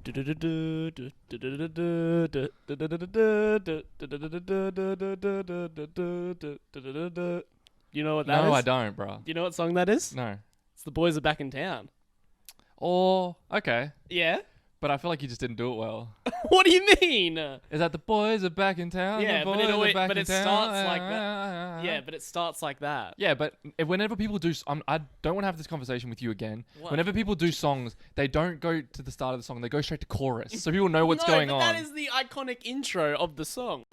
know what that is? No, I don't, bro. Do you know what song that is? No. It's The Boys Are Back in Town. Oh, okay. Yeah? But I feel like you just didn't do it well. What do you mean? Is that the boys are back in town? Yeah, the but boys are back but in it town. starts like that. Yeah, but it starts like that. Yeah, but whenever people do, I don't want to have this conversation with you again. What? Whenever people do songs, they don't go to the start of the song; they go straight to chorus, so people know what's going on. That is the iconic intro of the song.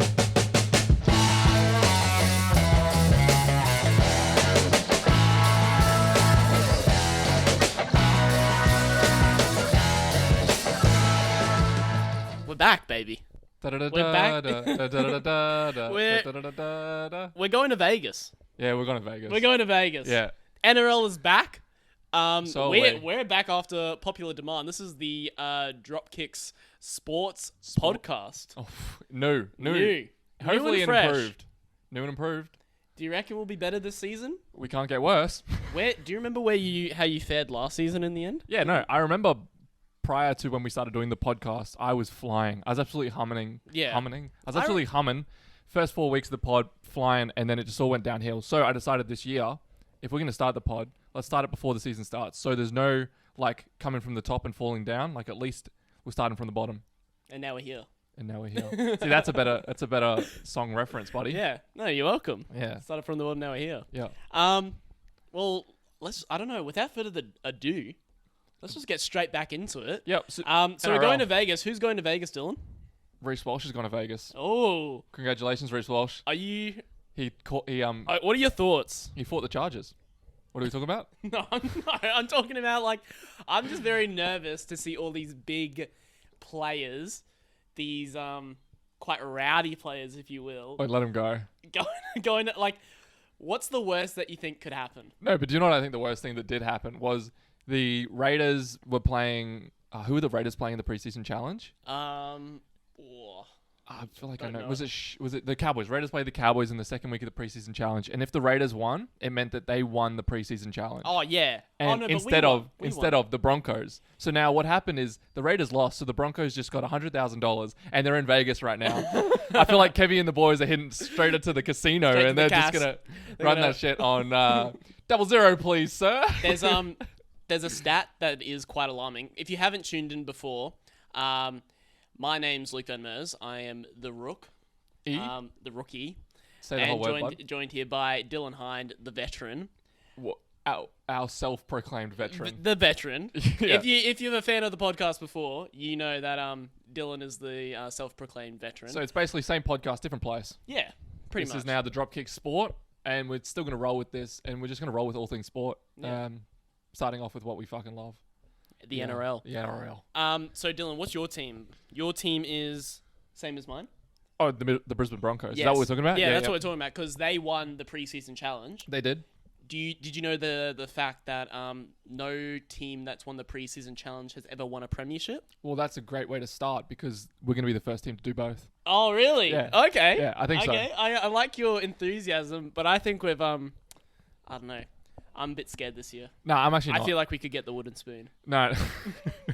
We're back, baby. We're back. We're going to Vegas. Yeah, we're going to Vegas. We're going to Vegas. Yeah. NRL is back. So we're back after popular demand. This is the Dropkicks Sports Podcast. Oh, new. and Hopefully fresh. improved. New and improved. Do you reckon we'll be better this season? We can't get worse. Do you remember how you fared last season in the end? Yeah, no, I remember prior to when we started doing the podcast, I was flying. I was absolutely humming. I was absolutely humming. First 4 weeks of the pod, flying, and then it just all went downhill. So I decided this year, if we're going to start the pod, let's start it before the season starts. So there's no, coming from the top and falling down. At least we're starting from the bottom. And now we're here. See, that's a better song reference, buddy. Yeah. No, you're welcome. Yeah. Started from the bottom, now we're here. Yeah. Well, I don't know, without further ado, let's just get straight back into it. Yep. So we're going to Vegas. Who's going to Vegas, Dylan? Reece Walsh has gone to Vegas. Oh. Congratulations, Reece Walsh. Are you... What are your thoughts? He fought the charges. What are we talking about? No, I'm talking about, I'm just very nervous to see all these big players, these quite rowdy players, if you will. Wait, let him go. Going to, what's the worst that you think could happen? No, but do you know what I think the worst thing that did happen was the Raiders were playing... who were the Raiders playing in the preseason challenge? I feel like I know. Was it the Cowboys? Raiders played the Cowboys in the second week of the preseason challenge, and if the Raiders won, it meant that they won the preseason challenge. Oh yeah. And instead of the Broncos. So now what happened is the Raiders lost, so the Broncos just got $100,000, and they're in Vegas right now. I feel like Kevy and the boys are heading straight into the casino, and they're just gonna run that shit on 00, please, sir. There's a stat that is quite alarming. If you haven't tuned in before, my name's Luke Van Mers. I am the Rook, the rookie. Say the whole word, bud. Joined here by Dylan Hind, the veteran. What? Our self-proclaimed veteran. The veteran. Yeah. If you're a fan of the podcast before, you know that Dylan is the self-proclaimed veteran. So it's basically same podcast, different place. Yeah, pretty much. This is now the Dropkicks Sport, and we're still going to roll with this, and we're just going to roll with all things sport. Yeah. Starting off with what we fucking love. The NRL. The NRL. So Dylan, what's your team? Your team is same as mine? Oh, the Brisbane Broncos. Yes. Is that what we're talking about? Yeah, that's what we're talking about, because they won the preseason challenge. They did. Did you know the fact that no team that's won the preseason challenge has ever won a premiership? Well, that's a great way to start, because we're going to be the first team to do both. Oh, really? Yeah. Okay. Yeah, I think so. Okay, I like your enthusiasm, but I think we've I don't know. I'm a bit scared this year. No, I'm actually not. I feel like we could get the wooden spoon. No.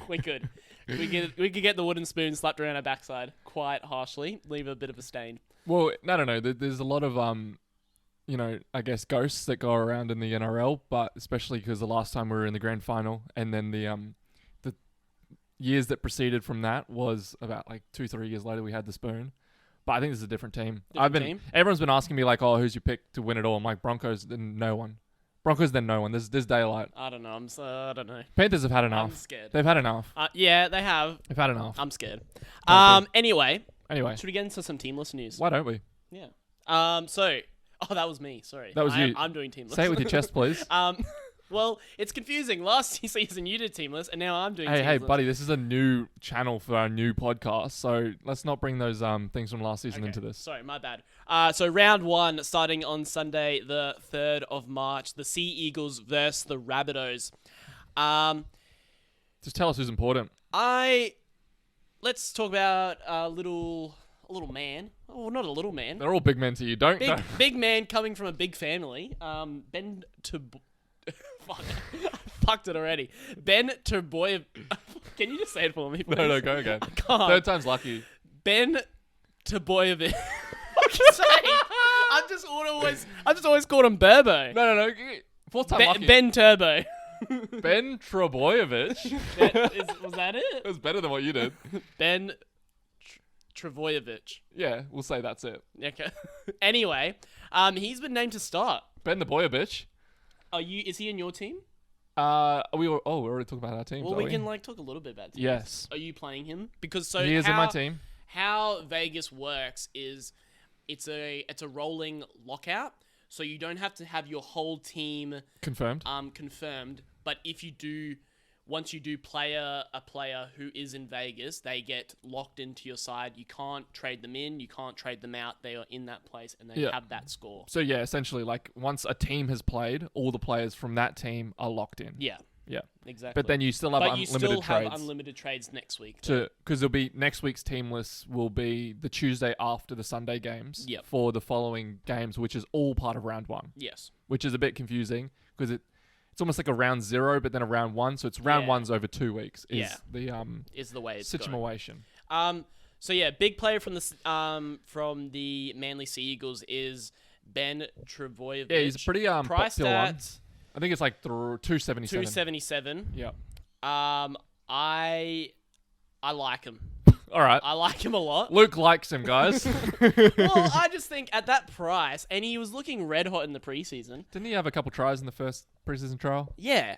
We could. We could get the wooden spoon slapped around our backside quite harshly, leave a bit of a stain. Well, no. There's a lot of, I guess ghosts that go around in the NRL, but especially because the last time we were in the grand final, and then the years that preceded from that was about 2-3 years later we had the spoon. But I think this is a different team. Everyone's been asking me who's your pick to win it all? I'm like, Broncos, then no one. Broncos, then no one. There's daylight. I don't know. I don't know. Panthers have had enough. I'm scared. They've had enough. Yeah, they have. They've had enough. I'm scared. Anyway. Should we get into some teamless news? Why don't we? Yeah. That was me. Sorry. That was you. I'm doing teamless. Say it with your chest, please. Well, it's confusing. Last season you did teamless, and now I'm doing teamless. Hey, buddy, this is a new channel for our new podcast, so let's not bring those things from last season into this. Sorry, my bad. So round 1, starting on Sunday, the 3rd of March, the Sea Eagles versus the Rabbitohs. Just tell us who's important. Let's talk about a little man. Oh, not a little man. They're all big men to you. Big man coming from a big family. Fuck, I fucked it already. Ben Terboy. Can you just say it for me, please? No, go again. I can't. Third time's lucky. Ben Trbojevic. Fuck's sake. I've just always called him Burbo. No. Fourth time lucky. Ben Turbo. Ben Trbojevic. Was that it? It was better than what you did. Ben Trbojevic. Yeah, we'll say that's it. Okay. Anyway, he's been named to start. Ben the Boyovich. Is he in your team? We're already talking about our teams. Well, we can talk a little bit about teams. Yes. Are you playing him? Because he is in my team. How Vegas works is it's a rolling lockout, so you don't have to have your whole team confirmed. But if you do, once you do a player who is in Vegas, they get locked into your side. You can't trade them in, you can't trade them out. They are in that place and they have that score. So yeah, essentially, like once a team has played, all the players from that team are locked in. Yeah. Yeah. Exactly. But then you still have unlimited trades. Have unlimited trades next week. Because it'll be next week's team list will be the Tuesday after the Sunday games for the following games, which is all part of round 1. Yes. Which is a bit confusing because it's almost like a round 0, but then a round 1. So it's round 1's over 2 weeks. Is the way it's situation. So yeah, big player from the Manly Sea Eagles is Ben Trbojevic. Yeah, he's a pretty priced at. I think it's like 277. 277. Yeah. I like him. All right. I like him a lot. Luke likes him, guys. Well, I just think at that price, and he was looking red hot in the preseason. Didn't he have a couple tries in the first preseason trial? Yeah.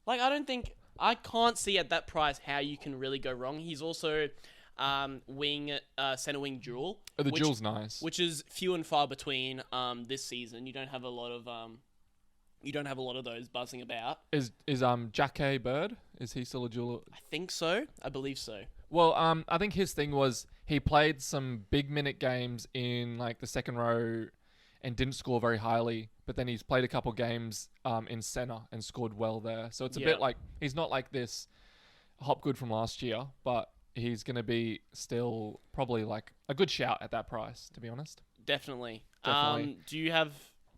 Like, I can't see at that price how you can really go wrong. He's also center wing dual. Oh, the dual's nice. Which is few and far between this season. You don't have a lot of those buzzing about. Is Jackie Bird? Is he still a dual? I think so. I believe so. Well, I think his thing was he played some big minute games in like the second row and didn't score very highly, but then he's played a couple games in center and scored well there. So it's a bit like he's not like this Hopgood from last year, but he's going to be still probably like a good shout at that price, to be honest. Definitely.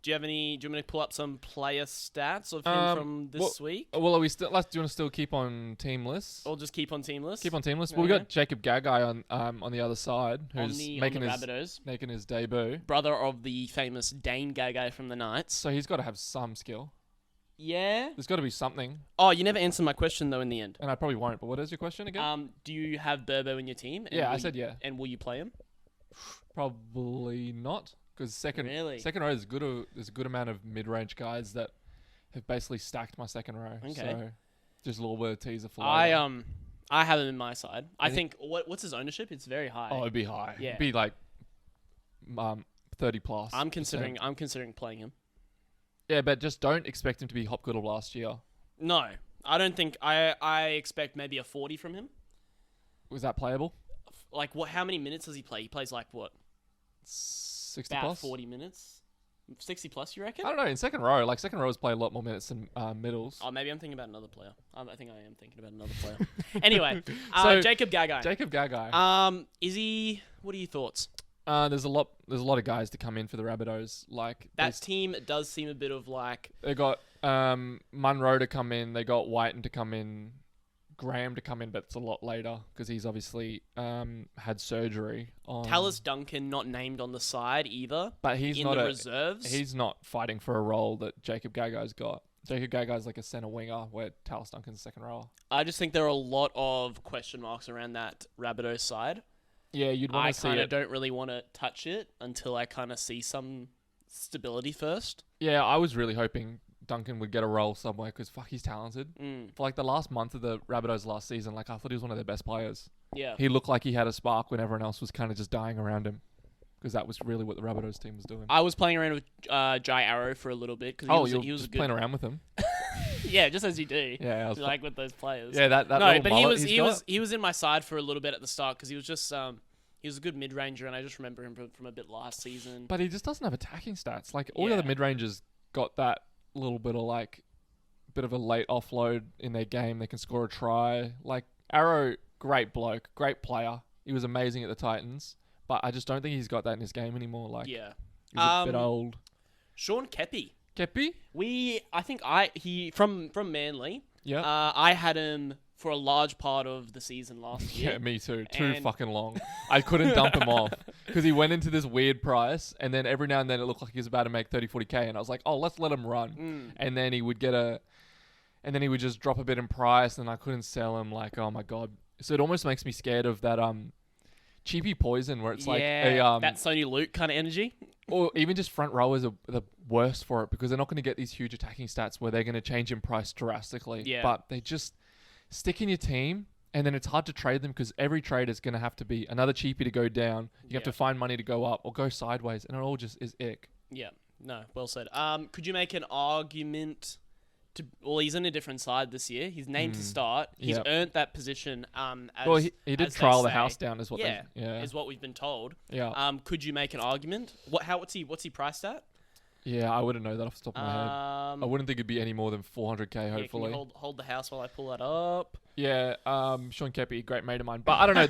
Do you want me to pull up some player stats of him from this week? Well, are we still? Do you want to still keep on team lists? Or just keep on team lists? Keep on team lists. Well, we got Jacob Gagai on the other side, who's making his debut. Brother of the famous Dane Gagai from the Knights. So he's got to have some skill. Yeah. There's got to be something. Oh, you never answered my question though in the end. And I probably won't. But what is your question again? Do you have Burbo in your team? Yeah, I said yeah. And will you play him? Probably not. Because second row is there's a good amount of mid-range guys that have basically stacked my second row. Okay. So just a little bit of teaser for later. I have him in my side. I think what's his ownership? It's very high. Oh, it'd be high. Yeah. It'd be like 30 plus. I'm considering playing him. Yeah, but just don't expect him to be Hopgood of last year. No. I don't think I expect maybe a 40 from him. Was that playable? Like how many minutes does he play? He plays like what? 60 about plus? 40 minutes. 60 plus, you reckon? I don't know. In second rows play a lot more minutes than middles. Oh, maybe I'm thinking about another player. I think I am thinking about another player. Anyway, Jacob Gagai. Jacob Gagai. Is he? What are your thoughts? There's a lot of guys to come in for the Rabbitohs. Like that team does seem a bit of like they got Munro to come in. They got Whiten to come in. Graham to come in, but it's a lot later because he's obviously had surgery on. Tallis Duncan not named on the side either, but he's in not the reserves. He's not fighting for a role that Jacob Gagai's got. Jacob Gagai's like a centre winger, where Tallis Duncan's a second rower. I just think there are a lot of question marks around that Rabbitohs side. Yeah, you'd want to see it. I kind of don't really want to touch it until I kind of see some stability first. Yeah, I was really hoping Duncan would get a role somewhere because he's talented. For like the last month of the Rabbitohs last season, like I thought he was one of their best players. Yeah, he looked like he had a spark when everyone else was kind of just dying around him, because that was really what the Rabbitohs team was doing. I was playing around with Jai Arrow for a little bit because he was just good. Playing around with him. Yeah, just as you do. Yeah, I was like with those players. Yeah, that no, but he was in my side for a little bit at the start because he was just he was a good mid ranger, and I just remember him from a bit last season. But he just doesn't have attacking stats. Like all the other mid rangers got that little bit of like. Bit of a late offload in their game. They can score a try. Like Arrow, great bloke, great player. He was amazing at the Titans, but I just don't think he's got that in his game anymore. Like, yeah, he's a bit old. Sean Kepi. Kepi? He from Manly. Yeah. I had him for a large part of the season last year. Yeah, me too. Too fucking long. I couldn't dump him off because he went into this weird price, and then every now and then it looked like he was about to make 30, 40K, and I was like, oh, let's let him run. And then he would just drop a bit in price, and I couldn't sell him. Like, oh my God. So it almost makes me scared of that cheapy poison where it's like that Sony Luke kind of energy. Or even just front rowers are the worst for it because they're not going to get these huge attacking stats where they're going to change in price drastically. Yeah. But they just stick in your team, and then it's hard to trade them because every trade is going to have to be another cheapie to go down. You have to find money to go up or go sideways, and it all just is ick. Yeah. No, well said. Could you make an argument to... Well, he's in a different side this year. He's named to start. He's earned that position. He did trial the house down, is what is what we've been told. Yeah. Could you make an argument? What's he priced at? Yeah, I wouldn't know that off the top of my head. I wouldn't think it'd be any more than 400K, hopefully. Can you hold the house while I pull that up? Yeah, Sean Kepi, great mate of mine. But I don't know,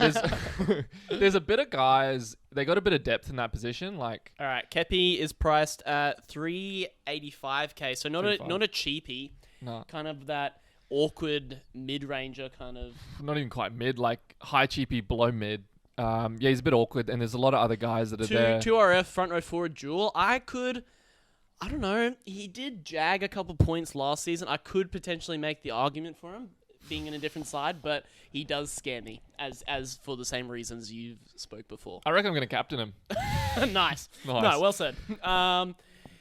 there's a bit of guys, they got a bit of depth in that position. Like, all right, Kepi is priced at 385K, so not a cheapie. No. Kind of that awkward mid-ranger kind of. Not even quite mid, like high cheapie, below mid. Yeah, he's a bit awkward, and there's a lot of other guys that are there. 2RF, front row forward duel. I don't know. He did jag a couple points last season. I could potentially make the argument for him being in a different side, but he does scare me as for the same reasons you've spoke before. I reckon I'm going to captain him. Nice. No, well said.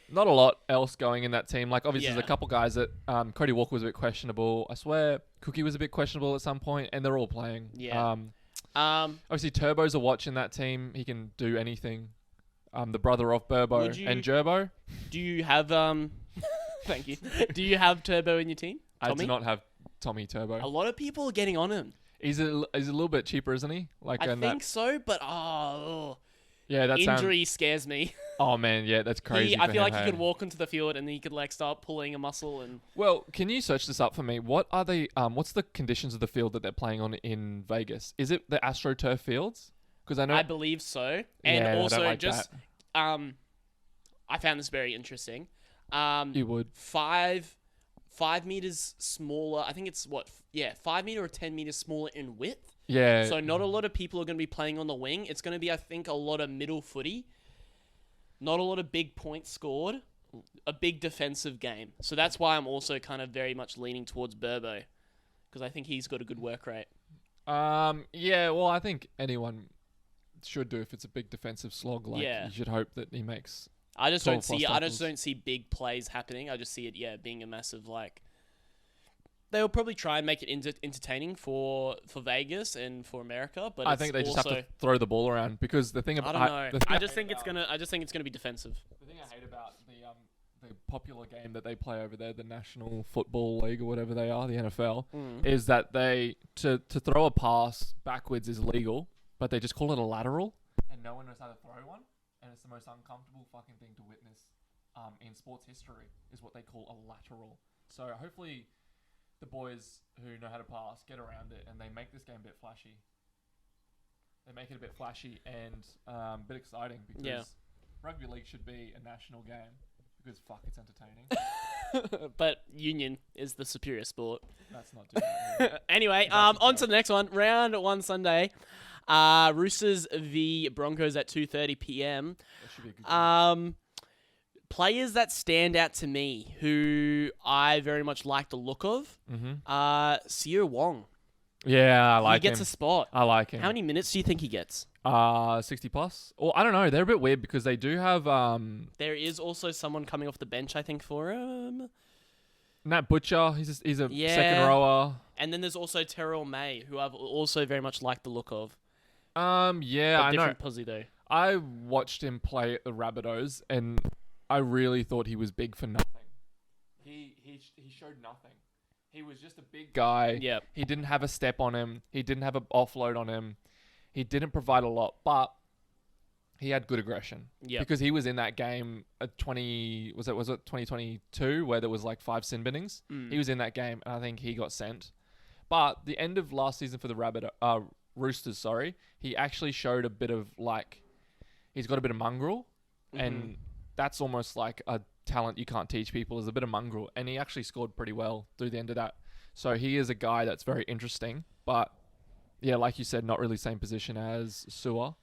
Not a lot else going in that team. Like, obviously, there's a couple guys that Cody Walker was a bit questionable. I swear, Cookie was a bit questionable at some point, and they're all playing. Yeah. Obviously, Turbo's a watch in that team. He can do anything. The brother of Burbo and Gerbo. Do you have thank you. Do you have Turbo in your team? Tommy? I do not have Tommy Turbo. A lot of people are getting on him. He's a little bit cheaper, isn't he? Like I think so, but yeah, that injury scares me. Oh man, yeah, that's crazy. I feel like he could walk onto the field and he could like start pulling a muscle and. Well, can you search this up for me? What are they? What's the conditions of the field that they're playing on in Vegas? Is it the AstroTurf fields? Because I believe so, and also I just I found this very interesting. You would 5 meters smaller. I think it's 5 meter or 10 meters smaller in width. Yeah. So not a lot of people are going to be playing on the wing. It's going to be, I think, a lot of middle footy. Not a lot of big points scored. A big defensive game. So that's why I'm also kind of very much leaning towards Burbo, because I think he's got a good work rate. Yeah. Well, I think anyone should do if it's a big defensive slog. Like, you should hope that he makes. I just don't see big plays happening. I just see it, being a massive like. They'll probably try and make it entertaining for Vegas and for America, but I think they just have to throw the ball around because the thing about I don't know. I just think it's gonna be defensive. The thing I hate about the popular game that they play over there, the National Football League or whatever they are, the NFL, is that they to throw a pass backwards is legal, but they just call it a lateral, and no one knows how to throw one, and it's the most uncomfortable fucking thing to witness in sports history, is what they call a lateral. So hopefully the boys who know how to pass get around it, and they make this game a bit flashy. They make it a bit flashy and a bit exciting, because rugby league should be a national game, because fuck, it's entertaining. But Union is the superior sport. That's not doing that. Anyway, on to the next one. Round 1 Sunday. Roosters v Broncos at 2:30 p.m. That should be a good game. Players that stand out to me, who I very much like the look of, Seo Wong. Yeah, I like him. He gets a spot. I like him. How many minutes do you think he gets? 60 plus. Or I don't know. They're a bit weird because they do have. There is also someone coming off the bench, I think, for him. Nat Butcher. He's a second rower. And then there's also Terrell May, who I've also very much liked the look of. Yeah, I know. Different pussy though. I watched him play at the Rabbitohs, and I really thought he was big for nothing. He showed nothing. He was just a big guy. Yep. He didn't have a step on him. He didn't have an offload on him. He didn't provide a lot, but he had good aggression. Yeah. Because he was in that game at 2022 where there was like 5 sin binnings. He was in that game, and I think he got sent. But the end of last season for the Roosters, he actually showed a bit of like, he's got a bit of mongrel, and that's almost like a talent you can't teach people, is a bit of mongrel, and he actually scored pretty well through the end of that. So he is a guy that's very interesting. But, yeah, like you said, not really same position as Sewer.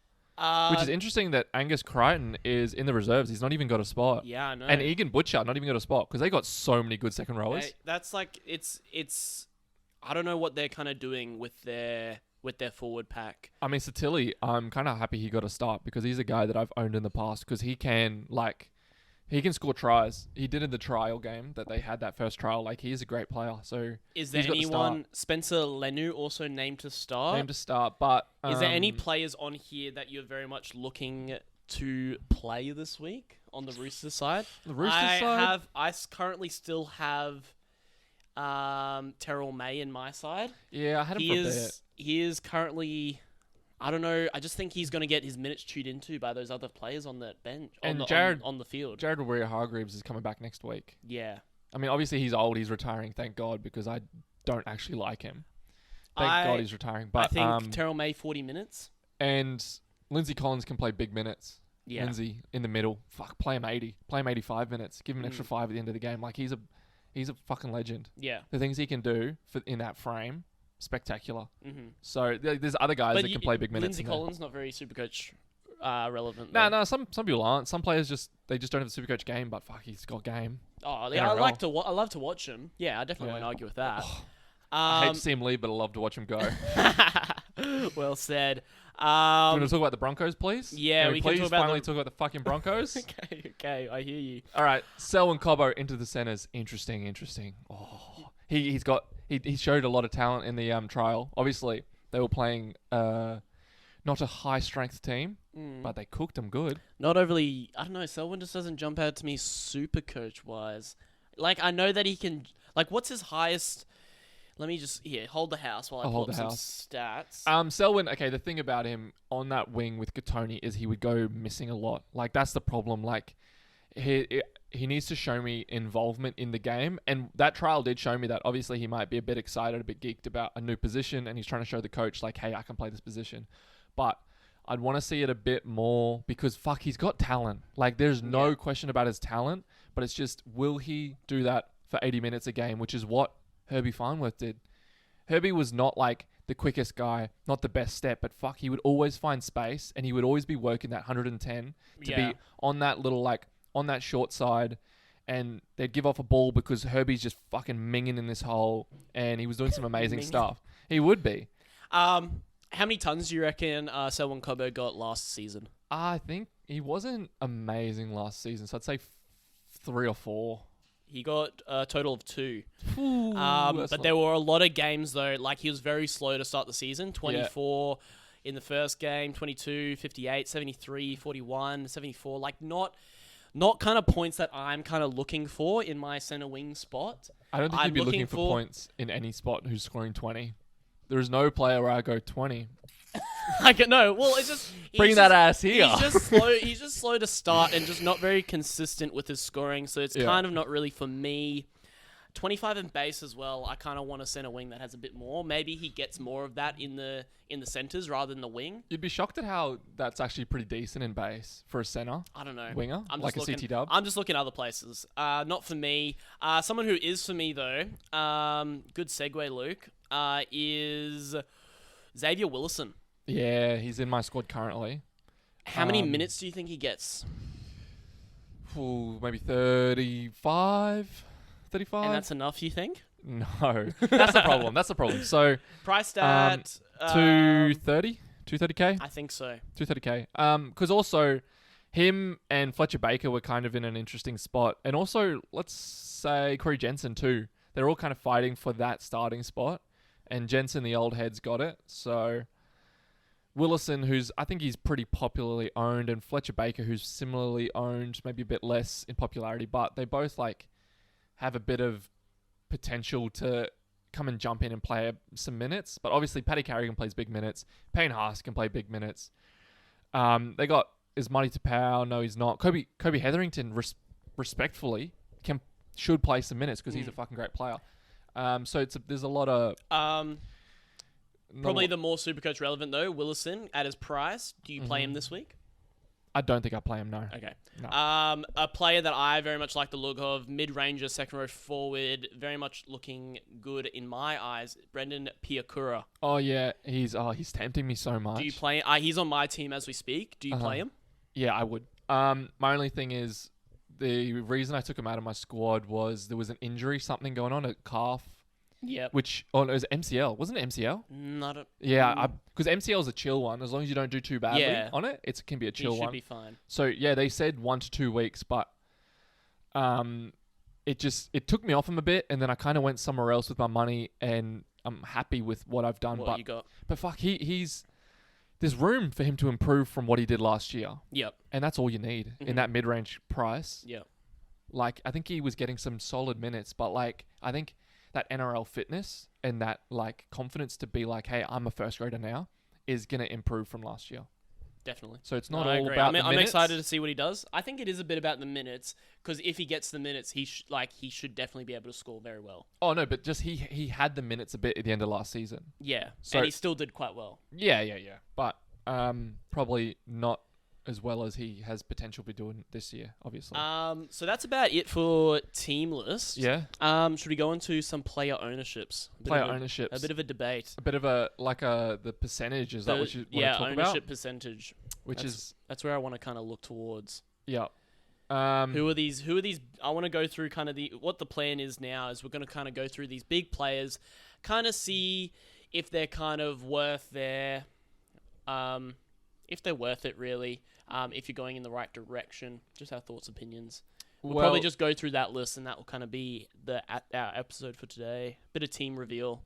Which is interesting that Angus Crichton is in the reserves. He's not even got a spot. Yeah, I know. And Egan Butcher not even got a spot because they got so many good second rowers. That's like it's. I don't know what they're kind of doing with their forward pack. I mean, Satilli, I'm kind of happy he got a start because he's a guy that I've owned in the past because he can score tries. He did in the trial game that they had that first trial. Like, he is a great player. So is there anyone? Spencer Lenu also named to start. But is there any players on here that you're very much looking to play this week on the Roosters side? The Roosters side? I currently still have Terrell May in my side. Yeah, I had him for a bit. He is currently... I don't know. I just think he's going to get his minutes chewed into by those other players on that bench, on the field. Jared Warrior-Hargreaves is coming back next week. Yeah. I mean, obviously he's old. He's retiring, thank God, because I don't actually like him. Thank God he's retiring. But I think Terrell May 40 minutes. And Lindsay Collins can play big minutes. Yeah. Lindsay in the middle. Fuck, play him 80. Play him 85 minutes. Give him an extra 5 at the end of the game. Like, he's a fucking legend. Yeah. The things he can do in that frame, spectacular. Mm-hmm. So there's other guys that can play big minutes. Lindsay Collins not very Supercoach relevant. No. Some people aren't. Some players just don't have the Supercoach game, but fuck, he's got game. Oh, yeah, I love to watch him. Yeah, I definitely won't argue with that. I hate to see him leave, but I love to watch him go. Well said. Do you want to talk about the Broncos, please? Yeah, we can finally talk about the fucking Broncos. Okay, I hear you. All right, Selwyn Cobbo into the centers. Interesting. Oh, he showed a lot of talent in the trial. Obviously, they were playing not a high strength team, but they cooked them good. Not overly. I don't know. Selwyn just doesn't jump out to me super coach wise. Like, I know that he can. Like, what's his highest? Let me just hold the house while I pull up some stats. Selwyn. Okay, the thing about him on that wing with Katoni is he would go missing a lot. Like, that's the problem. Like, he needs to show me involvement in the game, and that trial did show me that. Obviously, he might be a bit excited, a bit geeked about a new position, and he's trying to show the coach, like, hey, I can play this position. But I'd want to see it a bit more because, fuck, he's got talent. Like, there's no question about his talent, but it's just, will he do that for 80 minutes a game, which is what Herbie Farnworth did. Herbie was not, like, the quickest guy, not the best step, but fuck, he would always find space, and he would always be working that 110 to be on that little, like, on that short side, and they'd give off a ball because Herbie's just fucking minging in this hole, and he was doing some amazing stuff. He would be. How many tons do you reckon Selwyn Cobbo got last season? I think he wasn't amazing last season, so I'd say 3 or 4. He got a total of 2. Ooh, but there were a lot of games, though. Like, he was very slow to start the season. 24 in the first game, 22, 58, 73, 41, 74. Like, not kind of points that I'm kind of looking for in my center wing spot. I don't think you'd be looking for points in any spot who's scoring 20. There is no player where I go 20. Well, it's just... Bring that ass here. He's just slow. He's just slow to start and just not very consistent with his scoring, so it's kind of not really for me. 25 in base as well. I kind of want a center wing that has a bit more. Maybe he gets more of that in the centers rather than the wing. You'd be shocked at how that's actually pretty decent in base for a center. I don't know. Winger, like a CT dub. I'm just looking other places. Not for me. Someone who is for me though. Good segue, Luke. Is Xavier Willison. Yeah, he's in my squad currently. How many minutes do you think he gets? Maybe 35. And that's enough, you think? No. That's the problem. So priced at 230? 230k? I think so. 230k. Because also him and Fletcher Baker were kind of in an interesting spot. And also, let's say Corey Jensen too. They're all kind of fighting for that starting spot. And Jensen, the old head's got it. So Willison, I think he's pretty popularly owned, and Fletcher Baker, who's similarly owned, maybe a bit less in popularity, but they both have a bit of potential to come and jump in and play some minutes. But obviously, Paddy Carrigan plays big minutes. Payne Haas can play big minutes. They got Marty Tapau. No, he's not. Kobe Hetherington, respectfully, should play some minutes because he's a fucking great player. So there's a lot of... Probably the more Supercoach relevant, though, Willison, at his price. Do you play him this week? I don't think I play him, no. Okay. No. A player that I very much like the look of, mid-ranger, second row forward, very much looking good in my eyes, Brendan Piakura. Oh, yeah. He's tempting me so much. Do you play... he's on my team as we speak. Do you play him? Yeah, I would. My only thing is, the reason I took him out of my squad was there was an injury, something going on, a calf. Yep. Which, it was MCL. Wasn't it MCL? Not a... Yeah, because MCL is a chill one. As long as you don't do too badly on it, it can be a chill one. He should be fine. So, yeah, they said 1 to 2 weeks, but it took me off him a bit, and then I kind of went somewhere else with my money, and I'm happy with what I've done. What you got? But fuck, there's room for him to improve from what he did last year. Yep. And that's all you need in that mid-range price. Yep. Like, I think he was getting some solid minutes, but like, I think that NRL fitness and that like confidence to be like, hey, I'm a first grader now, is going to improve from last year. Definitely. So it's not all about the minutes. I'm excited to see what he does. I think it is a bit about the minutes, because if he gets the minutes, he should definitely be able to score very well. Oh no, but just he had the minutes a bit at the end of last season. Yeah, so, and he still did quite well. Yeah. But probably not as well as he has potential to be doing this year, obviously. So that's about it for team list. Yeah. Should we go into some player ownerships? A bit of a debate. A bit of the percentage. Is that what you want to talk about? Yeah, ownership percentage. That's where I want to kind of look towards. Yeah. Who are these? I want to go through kind of what the plan is now. Is we're going to kind of go through these big players, kind of see if they're kind of worth if they're worth it really. If you're going in the right direction, just our thoughts, opinions. We'll probably just go through that list, and that will kind of be our episode for today. Bit of team reveal.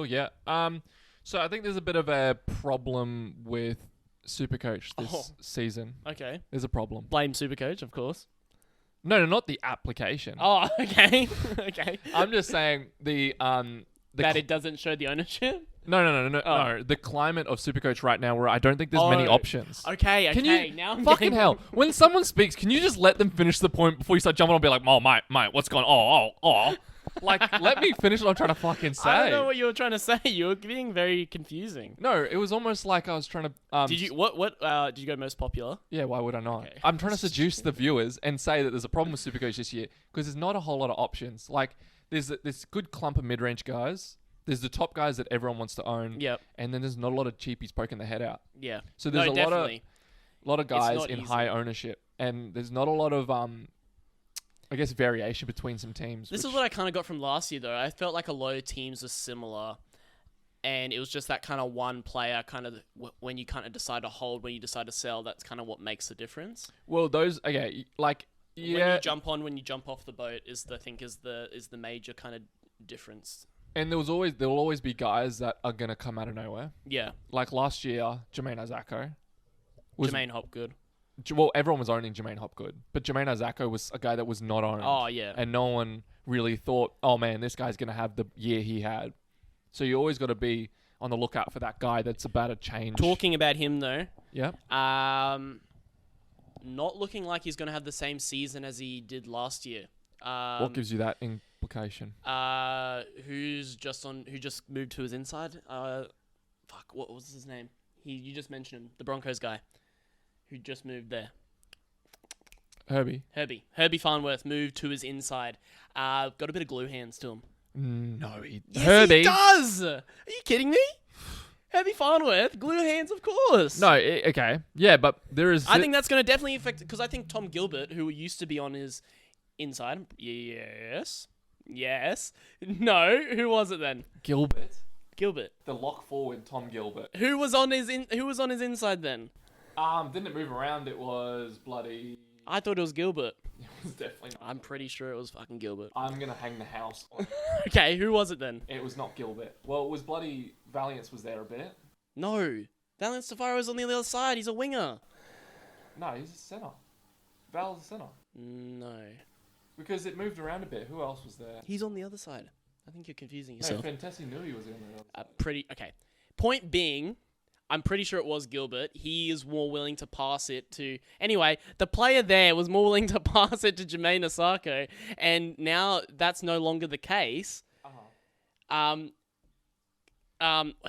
Yeah. So I think there's a bit of a problem with SuperCoach this season. Okay. There's a problem. Blame SuperCoach, of course. No, not the application. Oh, okay. Okay. I'm just saying that it doesn't show the ownership? No. The climate of SuperCoach right now, where I don't think there's many options. Okay. Now I'm fucking hell. When someone speaks, can you just let them finish the point before you start jumping on and be like, oh, mate, what's going on? Oh. Like, let me finish what I'm trying to fucking say. I don't know what you were trying to say. You were being very confusing. No, it was almost like I was trying to... did you go most popular? Yeah, why would I not? Okay. I'm trying to seduce the viewers and say that there's a problem with SuperCoach this year, because there's not a whole lot of options. Like, there's this good clump of mid-range guys. There's the top guys that everyone wants to own. Yep. And then there's not a lot of cheapies poking their head out. Yeah. So there's a lot of guys in high ownership, and there's not a lot of I guess variation between some teams. This is what I kind of got from last year, though. I felt like a lot of teams were similar, and it was just that kind of one player, kind of when you kind of decide to hold, when you decide to sell. That's kind of what makes the difference. Well, those like yeah. When you jump on, when you jump off the boat is the major kind of difference. And there'll always be guys that are gonna come out of nowhere. Yeah. Like last year, Jermaine Azako. Jermaine Hopgood. Well, everyone was owning Jermaine Hopgood, but Jermaine Azako was a guy that was not owned. Oh, yeah. And no one really thought, oh man, this guy's going to have the year he had. So you always got to be on the lookout for that guy that's about to change. Talking about him, though. Yeah. Not looking like he's going to have the same season as he did last year. What gives you that implication? Who just moved to his inside? What was his name? You just mentioned him, the Broncos guy. Who just moved there? Herbie Farnworth moved to his inside. Got a bit of glue hands to him. No, Herbie he does. Are you kidding me? Herbie Farnworth, glue hands, of course. No, okay, yeah, but there is. I think that's going to definitely affect, because I think Tom Gilbert, who used to be on his inside, yes. No, who was it then? Gilbert, the lock forward, Tom Gilbert. Who was on his inside then? Didn't it move around? It was bloody... I thought it was Gilbert. It was definitely not. I'm pretty sure it was fucking Gilbert. I'm going to hang the house on it. Okay, who was it then? It was not Gilbert. Well, it was bloody... Valiance was there a bit. No. Valiant Safari was on the other side. He's a winger. No, he's a centre. Val's a centre. No. Because it moved around a bit. Who else was there? He's on the other side. I think you're confusing yourself. No, Fantasy knew he was on the other side. Okay. Point being... I'm pretty sure it was Gilbert. He is more willing to pass it to... Anyway, the player there was more willing to pass it to Jermaine Asako, and now that's no longer the case.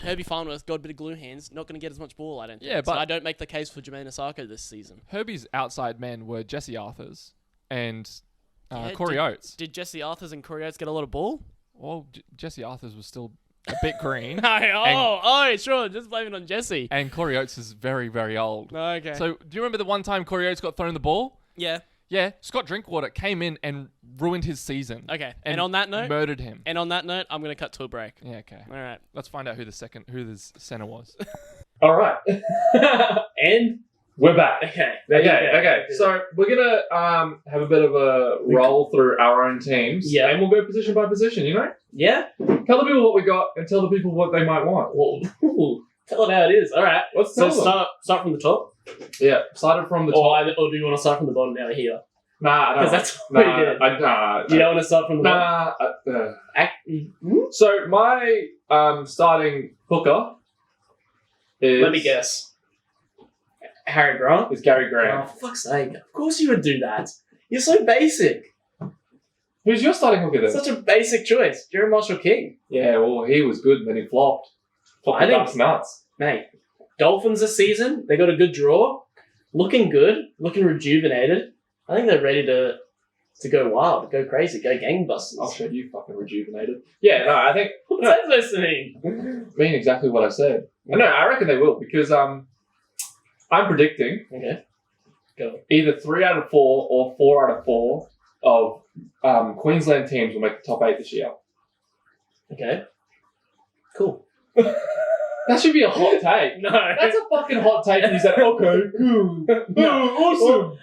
Herbie Farnworth got a bit of glue hands. Not going to get as much ball, I don't think. Yeah, but so I don't make the case for Jermaine Osako this season. Herbie's outside men were Jesse Arthurs and Yeah, Corey Oates. Did Jesse Arthurs and Corey Oates get a lot of ball? Well, Jesse Arthurs was still a bit green. Sure. Just blame it on Jesse. And Corey Oates is very, very old. Okay. So, do you remember the one time Corey Oates got thrown the ball? Yeah. Yeah, Scott Drinkwater came in and ruined his season. Okay. And on that note, murdered him. And on that note, I'm going to cut to a break. Yeah, okay. All right. Let's find out who the center was. All right. And we're back. Okay. So we're gonna have a bit of a roll through our own teams. Yeah. And we'll go position by position. You know. Yeah. Tell the people what we got, and tell the people what they might want. Well, tell them how it is. All right. Let's So tell them. start from the top. Yeah. Started from the top. Or do you want to start from the bottom down here? Nah, Because that's what you did. You You don't want to start from the bottom? So my starting hooker is. Let me guess. Harry Grant? Is Gary Graham. Oh, for fuck's sake. Of course you would do that. You're so basic. Who's your starting hooker then? Such a basic choice. Jerry Marshall King. Yeah, well, he was good, and then he flopped. I think- Ducks nuts. Mate, Dolphins this season, they got a good draw. Looking good. Looking rejuvenated. I think they're ready to go wild, go crazy, go gangbusters. I'll show you fucking rejuvenated. Yeah, no, I think... What's that supposed to mean? mean exactly what I said. No, I reckon they will, because I'm predicting Okay. Go. either 3 out of 4 or 4 out of 4 of Queensland teams will make the top 8 this year. Okay. Cool. That should be a hot take. No. That's a fucking hot take, and you said, okay, cool. Awesome.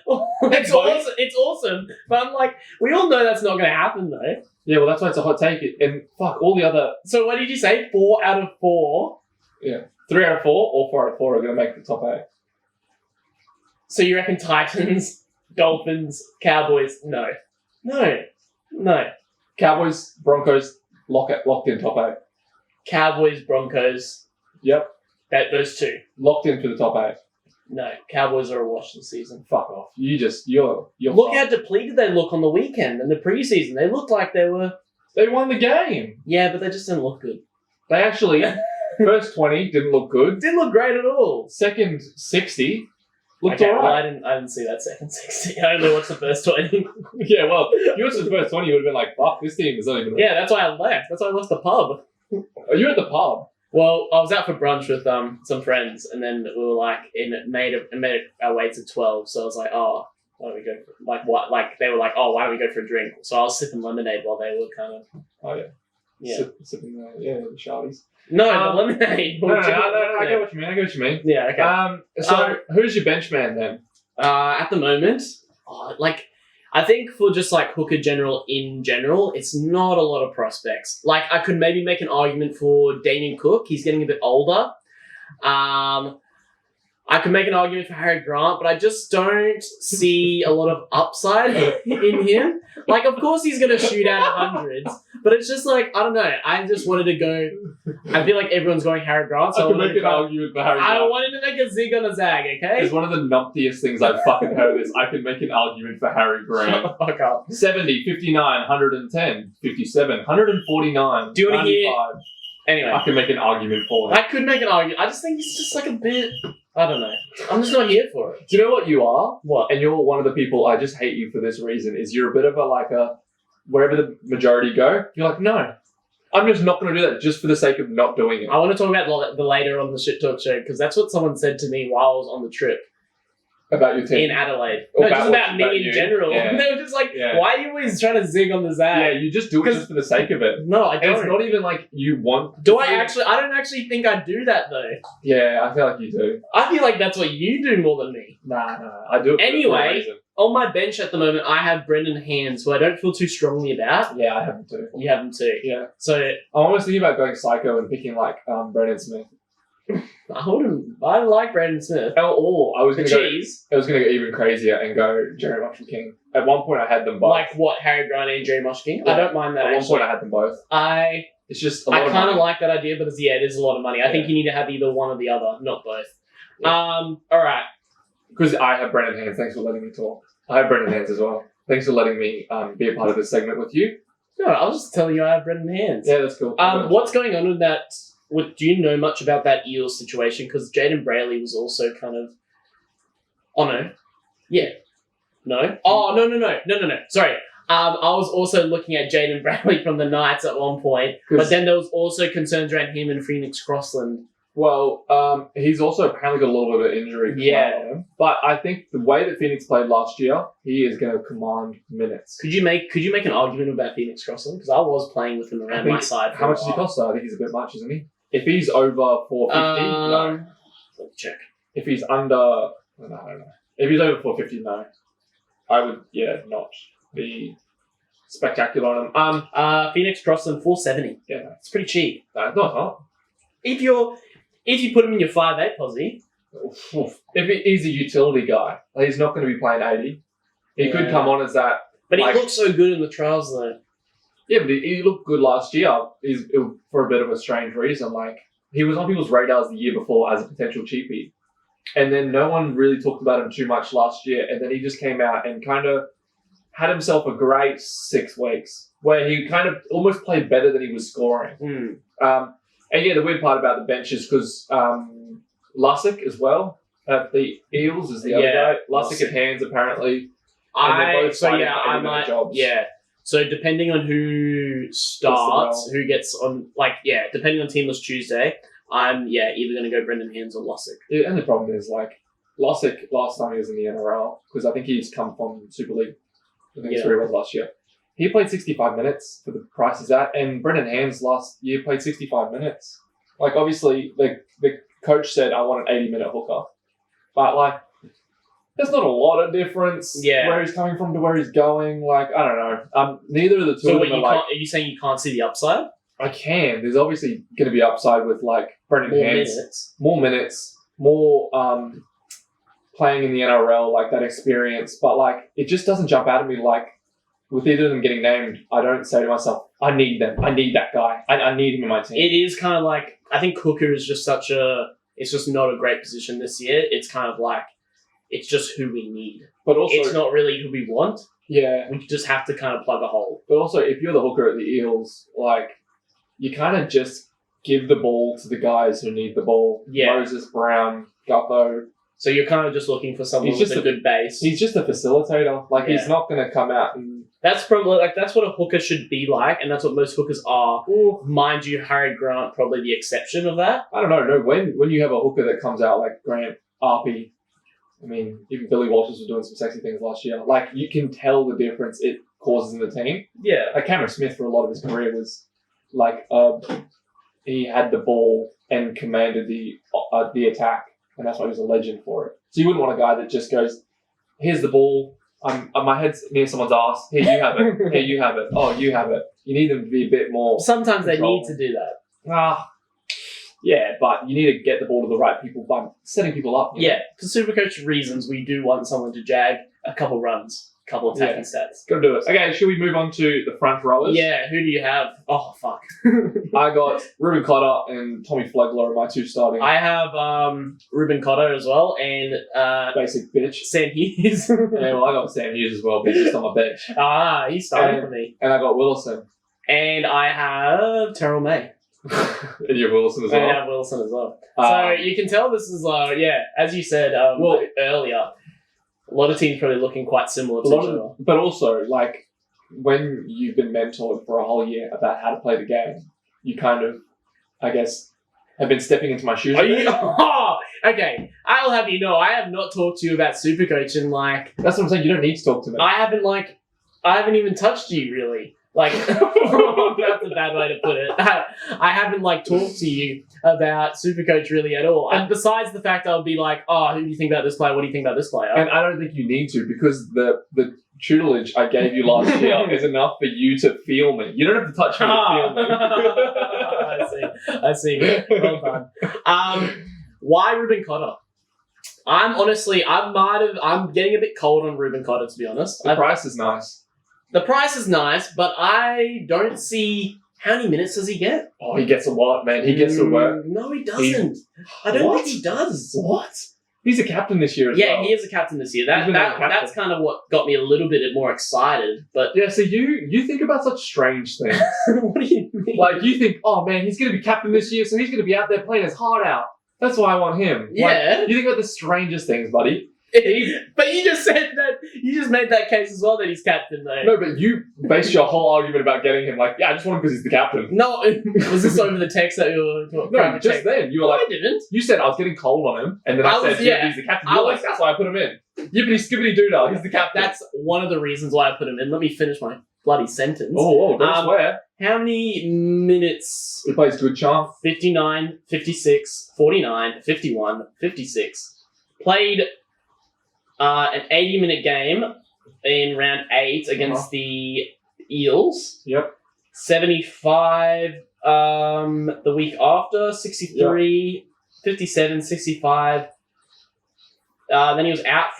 It's awesome. It's awesome. But I'm like, we all know that's not going to happen, though. Yeah, well, that's why it's a hot take. And fuck, all the other... So what did you say? 4 out of 4? Yeah. 3 out of 4 or 4 out of 4 are going to make the top 8. So you reckon Titans, Dolphins, Cowboys? No. No. Cowboys, Broncos, locked in top 8. Cowboys, Broncos. Yep. Those two. Locked in for the top 8. No. Cowboys are a wash this season. Fuck off. You're Look fucked. how depleted they look on the weekend and the preseason. They looked like they were... They won the game. Yeah, but they just didn't look good. They actually, first 20 didn't look good. Didn't look great at all. Second 60 looked Okay, well, alright. I didn't see that second 60. I only watched the first 20. Yeah, well, if you watched the first 20, you would have been like, fuck, this team is not even... Yeah, that's why I left. That's why I left the pub. Are you at the pub? Well, I was out for brunch with some friends, and then we were like, it made our way to 12. So I was like, oh, why don't we go? They were like, oh, why don't we go for a drink? So I was sipping lemonade while they were kind of. Oh yeah. Yeah. Sipping the shardies. No, the lemonade. No, I get what you mean. Yeah. Okay. So who's your bench man then? At the moment, I think for just like hooker in general, it's not a lot of prospects. Like I could maybe make an argument for Damien Cook. He's getting a bit older. I could make an argument for Harry Grant, but I just don't see a lot of upside in him. Like, of course he's going to shoot out of hundreds, but it's just like, I don't know. I just wanted to go... I feel like everyone's going Harry Grant, so I could make an argument for Harry Grant. I wanted to make a zig on a zag, okay? It's one of the numptiest things I've fucking heard is I can make an argument for Harry Grant. Shut the fuck up. 70, 59, 110, 57, 149, Do you want to hear... 95. Anyway. I can make an argument for it. I could make an argument. I just think he's just like a bit... I don't know. I'm just not here for it. Do you know what you are? What? And you're one of the people, I just hate you for this reason, is you're a bit of a, wherever the majority go, you're like, no, I'm just not going to do that just for the sake of not doing it. I want to talk about the later on the Shit Talk show, because that's what someone said to me while I was on the trip. About your team. In Adelaide. Or No, just about me in you. general. Yeah. They were just like, Yeah. why are you always trying to zig on the zag? Yeah, you just do it just for the sake of it. No, I And it's don't. not even like you want... Do I actually... I don't actually think I do that, though. Yeah, I feel like you do. I feel like that's what you do more than me. Nah, I do it for a Anyway, reason. on my bench at the moment, I have Brendan Hands, who I don't feel too strongly about. Yeah, I have them too. You have him too. Yeah. So, I'm almost thinking about going psycho and picking Brandon Smith. I like Brandon Smith. Or I was The going to go... cheese. I was going to go even crazier and go Jerry Marshall King. At one point I had them both. Like what, Harry Grant and Jerry Mosh King? Yeah. I don't mind that, At one actually. point I had them both. It's just a lot I of kind of money. like that idea, but it is a lot of money. I think you need to have either one or the other, not both. Yeah. All right. Because I have Brendan Hands. Thanks for letting me talk. I have Brendan Hands as well. Thanks for letting me be a part of this segment with you. No, I was just telling you I have Brendan Hands. Yeah, that's cool. What's going on with that do you know much about that Eels situation? Because Jaden Brayley was also kind of. Oh no, yeah, no. Oh no. Sorry. I was also looking at Jaden Brayley from the Knights at one point, but then there was also concerns around him and Phoenix Crossland. Well, he's also apparently got a little bit of injury. Yeah. But I think the way that Phoenix played last year, he is going to command minutes. Could you make an argument about Phoenix Crossland? Because I was playing with him around my side. How much does he cost? I think he's a bit much, isn't he? If he's over 450, no. Let's check. If he's under, I don't know. If he's over 450, no. I would, not be spectacular on him. Phoenix Crossland 470. Yeah, no. It's pretty cheap. No, it's not. If you put him in your 5'8" posse, if he's a utility guy, he's not going to be playing 80. He could come on as that. But he looked so good in the trials, though. Yeah, but he looked good last year. For a bit of a strange reason. Like, he was on people's radars the year before as a potential cheapie. And then no one really talked about him too much last year. And then he just came out and kind of had himself a great 6 weeks where he kind of almost played better than he was scoring. And yeah, the weird part about the bench is because Lussick as well at the Eels is the other guy. Lussick and Hands apparently. Jobs. Yeah. So depending on who starts, who gets on, depending on Teamless Tuesday, I'm either going to go Brendan Hands or Lussick. Yeah, and the problem is Lussick last time he was in the NRL because I think he's come from Super League. I think that's where he was last year. He played 65 minutes for the price he's at, and Brendan Hands last year played 65 minutes. Obviously, the coach said, I want an 80-minute hooker. But, there's not a lot of difference where he's coming from to where he's going. I don't know. Neither of the two of them are you saying you can't see the upside? I can. There's obviously going to be upside with, Brendan Hands. More minutes. More playing in the NRL, that experience. But, it just doesn't jump out at me with either of them getting named, I don't say to myself, I need them. I need that guy. I need him in my team. It is kind of I think Hooker is just it's just not a great position this year. It's kind of it's just who we need. But also, it's not really who we want. Yeah. We just have to kind of plug a hole. But also, if you're the hooker at the Eels, you kind of just give the ball to the guys who need the ball. Yeah. Moses, Brown, Gutho. So you're kind of just looking for someone with a good base. He's just a facilitator. He's not going to come out and... That's probably that's what a hooker should be like, and that's what most hookers are. Ooh. Mind you, Harry Grant probably the exception of that. I don't know. No, when you have a hooker that comes out like Grant, Arpey, even Billy Walters was doing some sexy things last year. You can tell the difference it causes in the team. Yeah. Cameron Smith for a lot of his career was he had the ball and commanded the attack, and that's why he was a legend for it. So you wouldn't want a guy that just goes, "Here's the ball. My head's near someone's ass. Here, you have it. Here, you have it. Oh, you have it." You need them to be a bit more... Sometimes they need to do that. Yeah, but you need to get the ball to the right people by setting people up. Yeah, for SuperCoach reasons, we do want someone to jag a couple runs, a couple attacking stats. Gotta do it. Okay, should we move on to the front rowers? Yeah, who do you have? Oh, fuck. I got Ruben Cotter and Tommy Flegler are my two starting. I have Ruben Cotter as well, and... Basic bitch. Sam Hughes. Yeah, well, I got Sam Hughes as well, but he's just on my bench. He's starting for me. And I got Willison. And I have Terrell May. And you have Wilson as well? I have Wilson as well. So you can tell this is, as you said earlier, a lot of teams probably looking quite similar to each other. But also, when you've been mentored for a whole year about how to play the game, you kind of, I guess, have been stepping into my shoes. Okay. I'll have you know, I have not talked to you about SuperCoach in That's what I'm saying. You don't need to talk to me. I haven't even touched you really. That's a bad way to put it. I haven't talked to you about SuperCoach really at all. And besides the fact I'll be who do you think about this player? What do you think about this player? And I don't think you need to, because the tutelage I gave you last year is enough for you to feel me. You don't have to touch me to feel me. I see. Well done. Why Ruben Cotter? I'm getting a bit cold on Ruben Cotter, to be honest. The price is nice. The price is nice, but I don't see... How many minutes does he get? Oh, he gets a lot, man. He gets to work. No, he doesn't. I don't think he does. What? He's a captain this year as Yeah, well. he is a captain this year. He's been named captain. That's kind of what got me a little bit more excited. But Yeah, so you think about such strange things. what do you mean? Like, you think, oh man, he's going to be captain this year, so he's going to be out there playing his heart out. That's why I want him. Yeah. Like, you think about the strangest things, buddy. But you just said that. You just made that case as well that he's captain, though. No, but you based your whole argument about getting him like, yeah, I just want him because he's the captain. No, was this over the text that you were No, just then. You were like, I didn't. you said I was getting cold on him, and then I said, he's the captain. You're like, that's why I put him in. Yippity skippity doodah, he's the captain. That's one of the reasons why I put him in. Let me finish my bloody sentence. Oh, don't swear. How many minutes? He plays good charm. 59, 56, 49, 51, 56. Played an 80-minute game in round 8 against the Eels. Yep. 75 the week after, 63, 57, 65. Then he was out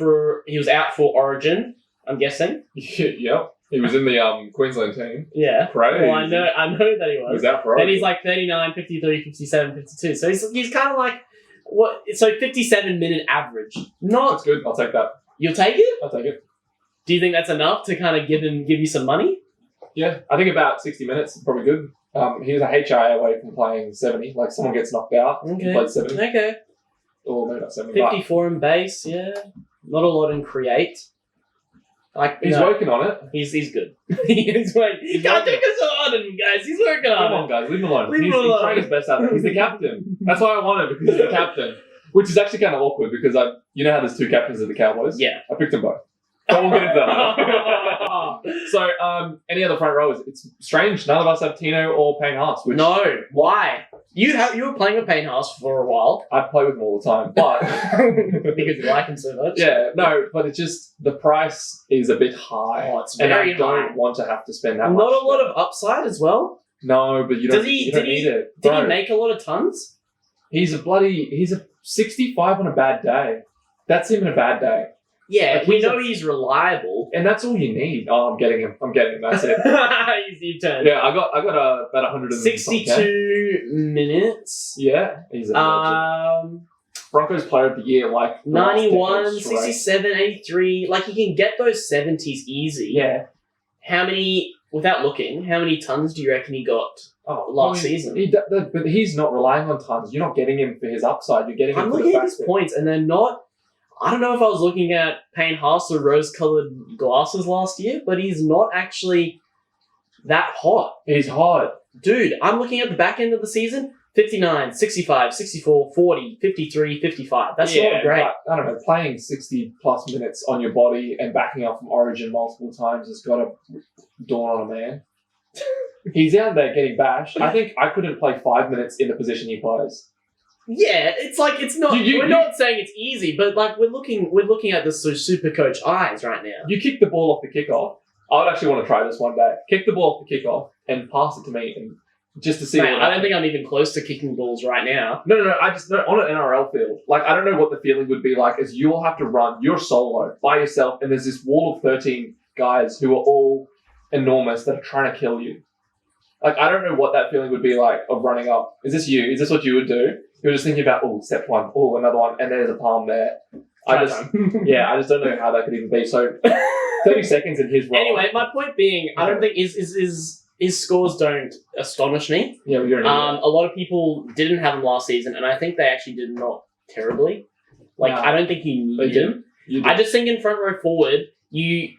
for Origin, I'm guessing. Yep. He was in the Queensland team. Yeah. Crazy. Well, I know that he was. He was out for Then Origin. he's like 39, 53, 57, 52. So he's kind of like what? So 57-minute average. That's good. I'll take that. You'll take it? I'll take it. Do you think that's enough to kind of give you some money? Yeah, I think about 60 minutes is probably good. He was a HIA away from playing 70. Like, someone gets knocked out, he Okay. played 70. Okay. Or maybe not 70. 54 in base, yeah. Not a lot in create. Like He's working on it. He's good. He's working. You can't take us on him, guys. He's working on Come it. on, guys, leave him alone. Leave him He's alone. trying his best out there. He's the captain. That's why I want him, because he's the captain. Which is actually kind of awkward, because you know how there's 2 captains of the Cowboys? Yeah. I picked them both. But we'll get into that. So, any other front rowers? It's strange. None of us have Tino or Payne Haas. Which No, why? You were playing with Payne Haas for a while. I play with them all the time, but Because you like him so much. yeah, no, but it's just the price is a bit high. Oh, it's and very I don't high. want to have to spend that much. Not a lot of upside as well. No, but you don't, you don't need it. Did Bro, he make a lot of tons? he's a 65 on a bad day. That's him in a bad day. Yeah, Like, we he's know he's reliable. And that's all you need. Oh, I'm getting him. That's it. He's your turn. Yeah, I got about 100 and 62 minutes. Yeah, he's a legend. Broncos Player of the Year, like 91, last decade straight. 67, 83. Like, you can get those 70s easy. Yeah. How many, without looking, how many tons do you reckon he got Oh, last season? But he's not relying on tons. You're not getting him for his upside. You're getting him I'm for the looking at fact his that points, and they're not. I don't know if I was looking at Payne Haas or rose-colored glasses last year, but he's not actually that hot. he's hard. Dude, I'm looking at the back end of the season. 59, 65, 64, 40, 53, 55. That's not great. But, I don't know, playing 60 plus minutes on your body and backing up from Origin multiple times has got to dawn on a man. He's out there getting bashed. I think I couldn't play 5 minutes in the position he plays. Yeah, it's like it's not. We're not saying it's easy, but like we're looking at this super coach eyes right now. You kick the ball off the kickoff. I would actually want to try this one day. Kick the ball off the kickoff and pass it to me, and just to see. Mate, what I don't think I'm even close to kicking balls right now. No. I just on an NRL field. Like, I don't know what the feeling would be like as you'll have to run. You're solo by yourself, and there's this wall of 13 guys who are all enormous that are trying to kill you. Like, I don't know what that feeling would be like of running up. Is this you? Is this what you would do? You're just thinking about, oh, step one, oh, another one, and there's a palm there. I just don't know how that could even be. So, 30 seconds in his role. Anyway, my point being, I don't think his scores don't astonish me. Yeah, you're an idiot. A lot of people didn't have him last season, and I think they actually did not terribly. Like, No. I don't think you They need did. him. You I just think in front row forward, you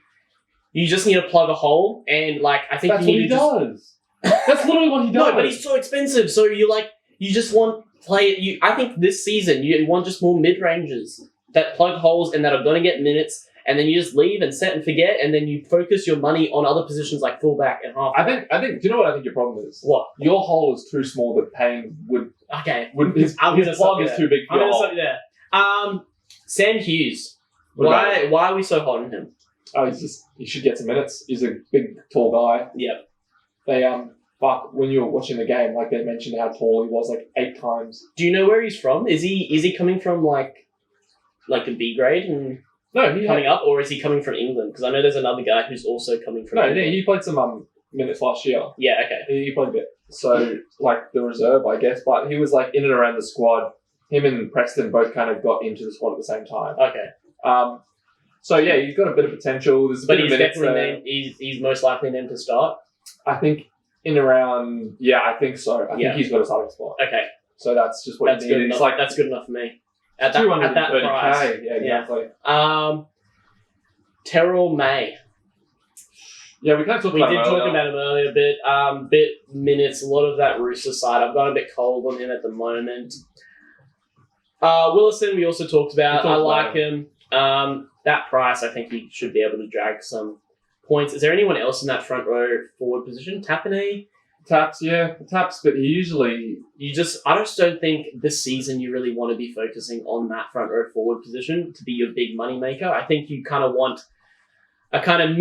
just need to plug a hole, and like I think That's you what need he to does. That's literally what he does. No, but he's so expensive. So you just want play. I think this season you want just more mid ranges that plug holes and that are going to get minutes, and then you just leave and set and forget, and then you focus your money on other positions like fullback and half. I think. Do you know what I think your problem is? What? Your hole is too small that Payne would. Okay. His plug is too big for I'm your going to hole. stop you there. Sam Hughes. What about Why are we so hot on him? Oh, he should get some minutes. He's a big, tall guy. Yep. They but when you were watching the game, like they mentioned how tall he was, like 8 times. Do you know where he's from? Is he coming from like a B grade and No, he coming up, or is he coming from England? Because I know there's another guy who's also coming from. No, England. he played some minutes last year. Yeah. Okay. He played a bit. So like the reserve, I guess, but he was like in and around the squad. him and Preston both kind of got into the squad at the same time. Okay. So yeah, he's got a bit of potential. There's a But bit he's of minutes definitely there. he's most likely named to start. I think in around, I think so. I think he's got a starting spot. Okay. So that's just what That's you need. good It's enough. like That's good enough for me. At that price. Yeah, exactly. Terrell May. Yeah, we kind of talked about him did talk earlier. about him earlier a bit. Bit minutes, a lot of that Rooster side. I've got a bit cold on him at the moment. Willison, we also talked about. I like him. That price, I think he should be able to drag some points. Is there anyone else in that front row forward position? Tapine? Taps, but he usually... I just don't think this season you really want to be focusing on that front row forward position to be your big money maker. I think you kind of want a kind of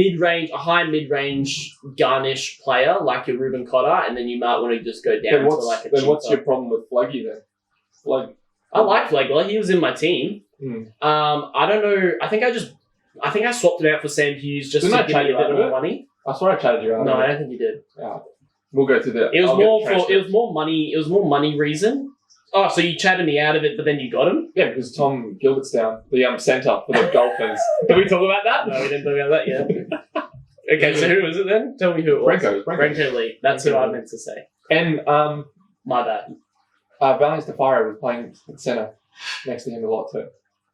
high mid-range garnish player like your Ruben Cotter, and then you might want to just go down to like a cheaper... Then what's your problem with Flaggy then? I like Flegler. He was in my team. I don't know. I think I swapped him out for Sam Hughes just to give me a bit more money. I swear I chatted you out. No, I don't think you did. Yeah. We'll go through that. It was more money reason. Oh, so you chatted me out of it, but then you got him? Yeah, because Tom Gilbert's down, the centre for the Dolphins. Did we talk about that? No, we didn't talk about that yet. Okay, so who was it then? Tell me who it was. Branko Lee. That's who I meant to say. And my bad. Valiant Stafari was playing at centre next to him a lot too.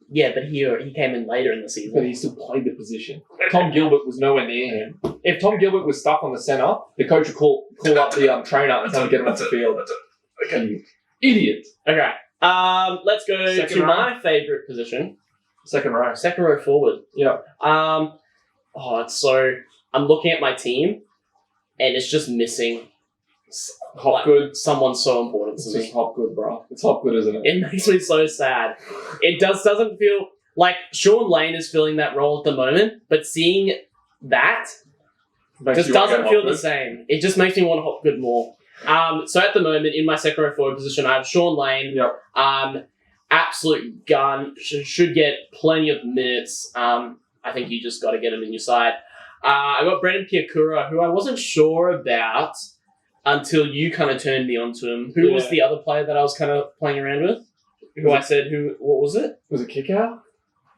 Yeah, but he came in later in the season. But he still played the position. Tom Gilbert was nowhere near him. If Tom Gilbert was stuck on the centre, the coach would call up the trainer and tell him to get him off the field. Okay. You idiot. Okay. Let's go to my favourite position. Second row. Second row forward. Yeah. I'm looking at my team, and it's just missing Hopgood. Someone so important to me. It's just Hopgood, bro. It's Hopgood, isn't it? It makes me so sad. It doesn't feel like Sean Lane is filling that role at the moment, but seeing that just doesn't feel the same. It just makes me want Hopgood more. So at the moment, in my second row forward position, I have Sean Lane. Yep. Absolute gun. Should get plenty of minutes. I think you just got to get him in your side. I got Brendan Piakura, who I wasn't sure about until you kind of turned me onto him. Who was the other player that I was kind of playing around with? What was it? Was it Kick-Out?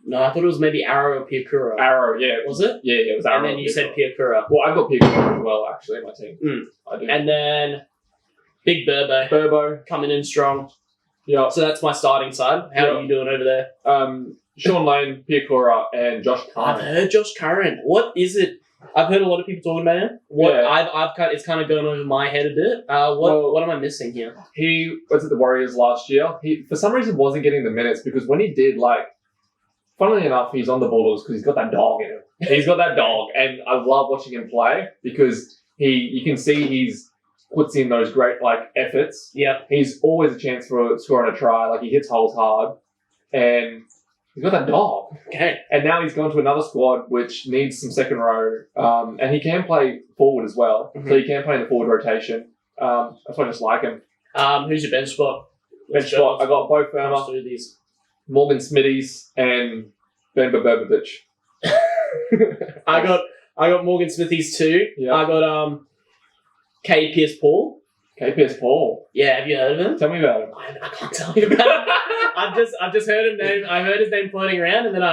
No, I thought it was maybe Arrow or Piakura. Arrow, yeah. Was it? Yeah, it was Arrow. And then you said Piakura. Well, I've got Piakura as well, actually, in my team. I do. And then Big Burbo. coming in strong. Yeah. So that's my starting side. How are you doing over there? Sean Lane, Piakura, and Josh Curran. I've heard Josh Curran. What is it? I've heard a lot of people talking about him. It's kind of going over my head a bit. What am I missing here? He was at the Warriors last year. He, for some reason, wasn't getting the minutes because when he did, funnily enough, he's on the Bulldogs because he's got that dog in him. He's got that dog, and I love watching him play because you can see he's puts in those great efforts. Yeah, he's always a chance for scoring a try. He hits holes hard, and he's got that dog. Okay. And now he's gone to another squad which needs some second row, and he can play forward as well. Mm-hmm. So he can play in the forward rotation. That's why I just like him. Who's your bench spot? I got Bo Firma, Morgan Smithies, and Ben Babovic. I got Morgan Smithies too. Yep. I got K. Pierce Paul. K. Pierce Paul. Yeah, have you heard of him? Tell me about him. I can't tell you about him. I've just heard his name. I heard his name floating around, and then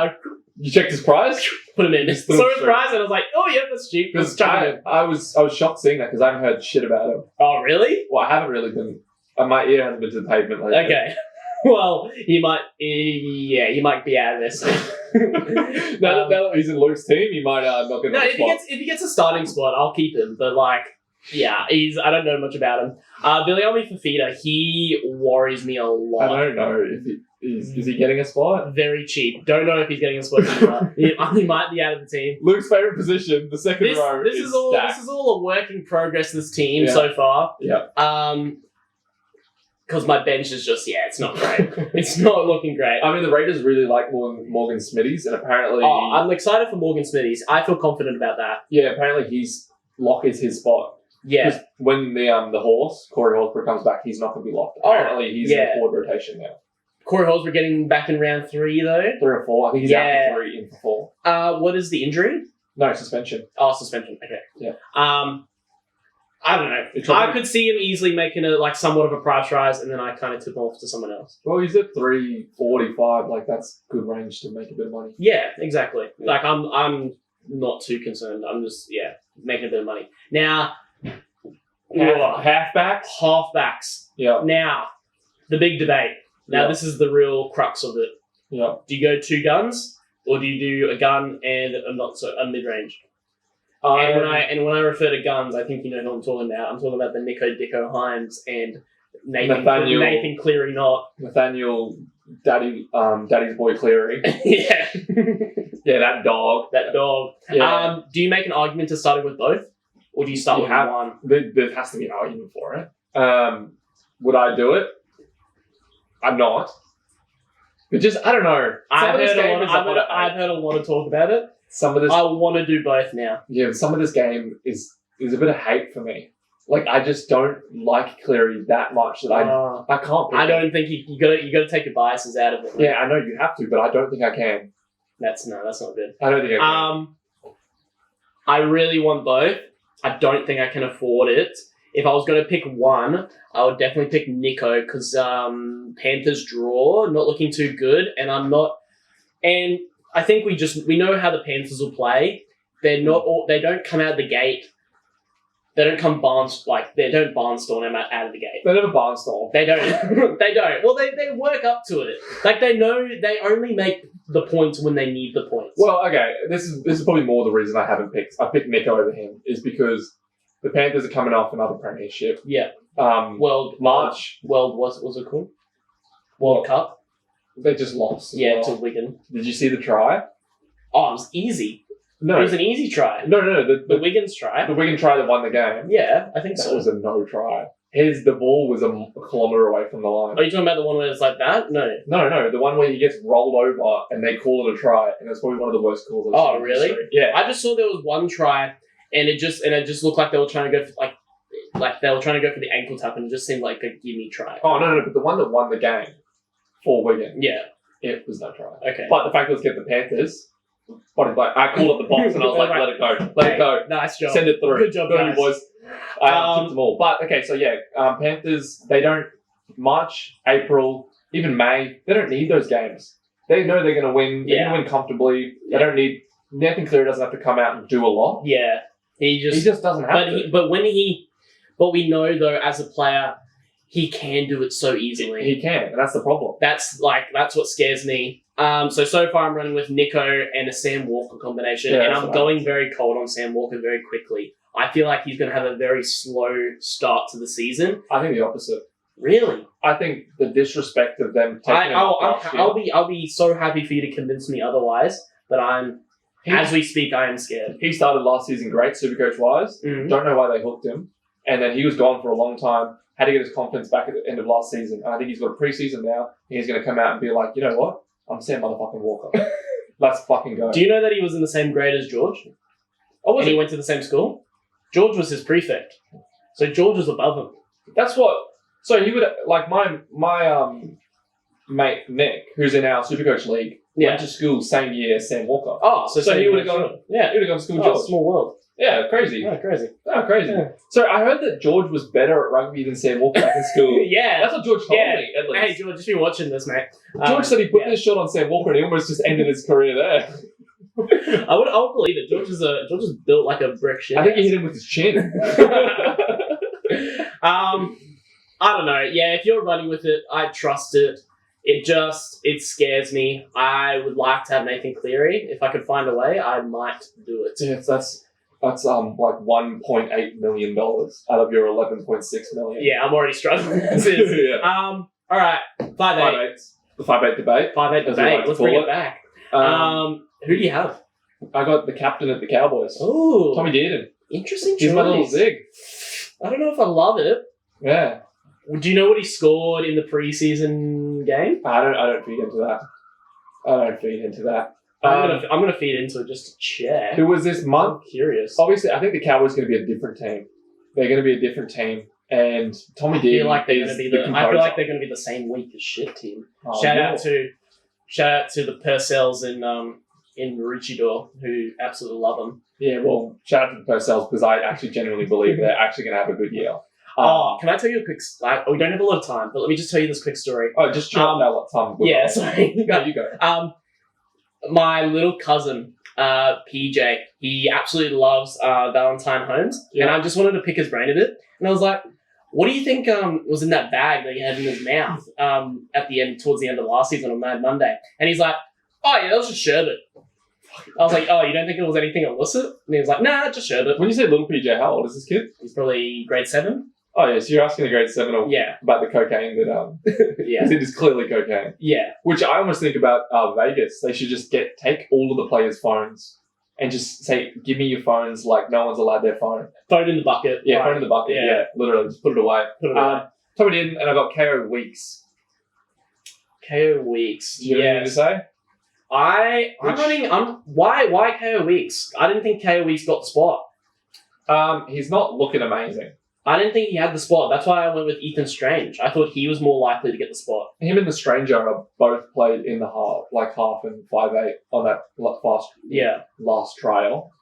you checked his price. Put him in. Saw his price, and I was like, "Oh yeah, that's cheap." I was shocked seeing that because I haven't heard shit about him. Oh really? Well, I haven't really been. My ear hasn't been to the pavement lately. Okay. Well, he might be out of this. now that he's in Luke's team, he might not get. No, if he gets a starting spot, I'll keep him. But I don't know much about him. Viliami Fafita, he worries me a lot. I don't know if is he getting a spot? Very cheap. Don't know if he's getting a spot. He might be out of the team. Luke's favourite position, the second row. This is all a work in progress. This team so far. Yeah. Because my bench is just it's not great. It's not looking great. I mean, the Raiders really like Morgan Smithies, and apparently, I'm excited for Morgan Smithies. I feel confident about that. Yeah, apparently Lock is his spot. Yeah. When the horse, Corey Horsburgh, comes back, he's not going to be locked. Apparently, he's in the forward rotation now. Corey Horsburgh getting back in round 3, though? 3 or 4. I think he's out for 3, in for 4. What is the injury? No, suspension. Oh, suspension. Okay. Yeah. I don't know. I could see him easily making somewhat of a price rise, and then I kind of tip him off to someone else. Well, he's at 345. Like that's good range to make a bit of money. Yeah, exactly. Yeah. Like I'm not too concerned. I'm just making a bit of money now. Halfbacks. Yeah. Now, the big debate. Now, This is the real crux of it. Yeah. Do you go 2 guns, or do you do a gun and a mid range? And when I refer to guns, I think you know what I'm talking about. I'm talking about the Nico Dicko Hines and Nathan Cleary not. Nathaniel Daddy's boy Cleary. Yeah. Yeah, that dog. Yeah. Do you make an argument to starting with both? Or do you start with one? There has to be an argument for it. Would I do it? I'm not. But just, I don't know. I've heard a lot of talk about it. I want to do both now. Yeah, some of this game is a bit of hate for me. Like, I just don't like Cleary that much that I can't pick I don't think you gotta take your biases out of it. Yeah, I know you have to, but I don't think I can. That's not good. I don't think I can. I really want both. I don't think I can afford it. If I was going to pick one, I would definitely pick Nico because Panthers draw, not looking too good, and I'm not. And I think we know how the Panthers will play. They don't come out of the gate. They don't come they don't barnstorm out of the gate. They never barnstorm. They don't. They don't. Well, they work up to it. Like they know they only make the points when they need the points. Well, okay, this is probably more the reason I picked Nico over him is because the Panthers are coming off another premiership. Yeah. March. What's it called? World Cup. They just lost. Yeah, to Wigan. Did you see the try? Oh, it was easy. No. It was an easy try. No. The Wigan's try. The Wigan try that won the game. Yeah, I think that so. was a no try. The ball was a kilometre away from the line. Are you talking about the one where it's like that? No. No, the one where he gets rolled over and they call it a try, and it's probably one of the worst calls I've seen. Oh, really? Yeah. I just saw there was one try, and it just looked like they were trying to go for, like they were trying to go for the ankle tap, and it just seemed like a gimme try. Oh, no, but the one that won the game for Wigan. Yeah. It was no try. Okay. But the fact that it was get the Panthers, I called up the box and I was like, let it go. Let it go. Nice job. Send it through. Good job, Good on guys. you, boys. Tipped them all. But, okay, so yeah, Panthers, they don't, March, April, even May, they don't need those games. They know they're going to win. They're going to win comfortably. They don't need, Nathan Cleary doesn't have to come out and do a lot. Yeah. He just doesn't have to. But we know, though, as a player, he can do it so easily. He can, and that's the problem. That's what scares me. So far I'm running with Nico and a Sam Walker combination, and I'm going very cold on Sam Walker very quickly. I feel like he's going to have a very slow start to the season. I think the opposite. Really? I think the disrespect of them taking I'll be so happy for you to convince me otherwise, but as we speak, I am scared. He started last season great, Supercoach-wise. Mm-hmm. Don't know why they hooked him. And then he was gone for a long time. Had to get his confidence back at the end of last season. And I think he's got a preseason now. And he's going to come out and be like, you know what? I'm Sam motherfucking Walker. Let's fucking go. Do you know that he was in the same grade as George? Oh, and he went to the same school? George was his prefect. So George was above him. That's what... So he would... Like, my mate, Nick, who's in our Supercoach League, went to school same year as Sam Walker. Oh, so he would have gone... Yeah, he would have gone to school with George. Small world. Yeah, crazy. Oh, crazy. Yeah. So I heard that George was better at rugby than Sam Walker back in school. Yeah. That's what George told me, at least. Hey, George, if you're watching this, mate. George said he put this shot on Sam Walker and he almost just ended his career there. I would believe it. George is built like a brick shit. I think he hit him with his chin. I don't know. Yeah, if you're running with it, I trust it. It scares me. I would like to have Nathan Cleary. If I could find a way, I might do it. Yeah, that's like $1.8 million out of your $11.6 million. Yeah, I'm already struggling. All right, 5'8". The 5'8" debate. 5'8" debate. Let's bring it back. Who do you have? I got the captain at the Cowboys. Ooh, Tommy Dearden. Interesting choice. He's my little zig. I don't know if I love it. Yeah. Do you know what he scored in the preseason game? I don't feed into that. I'm gonna feed into it just to check. Who was this month? I'm curious. Obviously, I think the Cowboys are going to be a different team. They're going to be a different team, and Tommy Dearden. I feel like they're going to be the same weak as shit team. Shout out to the Purcells and in Maroochydore who absolutely love him. Yeah, well, shout out to the Purcells because I actually genuinely believe they're actually going to have a good year. Can I tell you a quick... we don't have a lot of time, but let me just tell you this quick story. Oh, just chop that lot time. Yeah, sorry. No, you go. My little cousin, PJ, he absolutely loves Valentine Holmes, and I just wanted to pick his brain a bit. And I was like, what do you think was in that bag that he had in his mouth towards the end of last season on Mad Monday? And he's like, oh, yeah, that was just sherbet. I was like, oh, you don't think it was anything illicit? And he was like, nah, just sherbet. When you say little PJ, how old is this kid? He's probably grade 7. Oh, yeah, so you're asking the grade 7 about the cocaine that... yeah. Because it is clearly cocaine. Yeah. Which I almost think about Vegas. They should just take all of the players' phones and just say, give me your phones like no one's allowed their phone. Phone in the bucket. Yeah, phone in the bucket. Yeah, literally. Just put it away. Top it in, and I got KO Weeks. KO Weeks. Do you have anything to say? Why KO Weeks? I didn't think KO Weeks got the spot. He's not looking amazing. I didn't think he had the spot. That's why I went with Ethan Strange. I thought he was more likely to get the spot. Him and the Stranger are both played in the half and 5'8" on that last trial.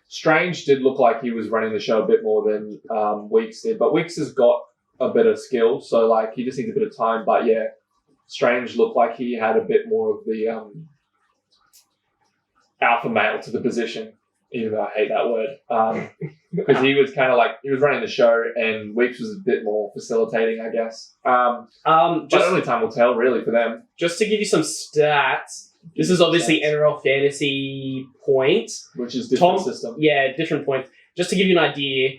Strange did look like he was running the show a bit more than Weeks did, but Weeks has got a bit of skill, so like he just needs a bit of time. But yeah, Strange looked like he had a bit more of the alpha male to the position. Even though I hate that word, because he was kind of like he was running the show, and Weeks was a bit more facilitating, I guess. But only time will tell, really, for them. Just to give you some stats, this is obviously NRL fantasy points, which is different system. Yeah, different points. Just to give you an idea,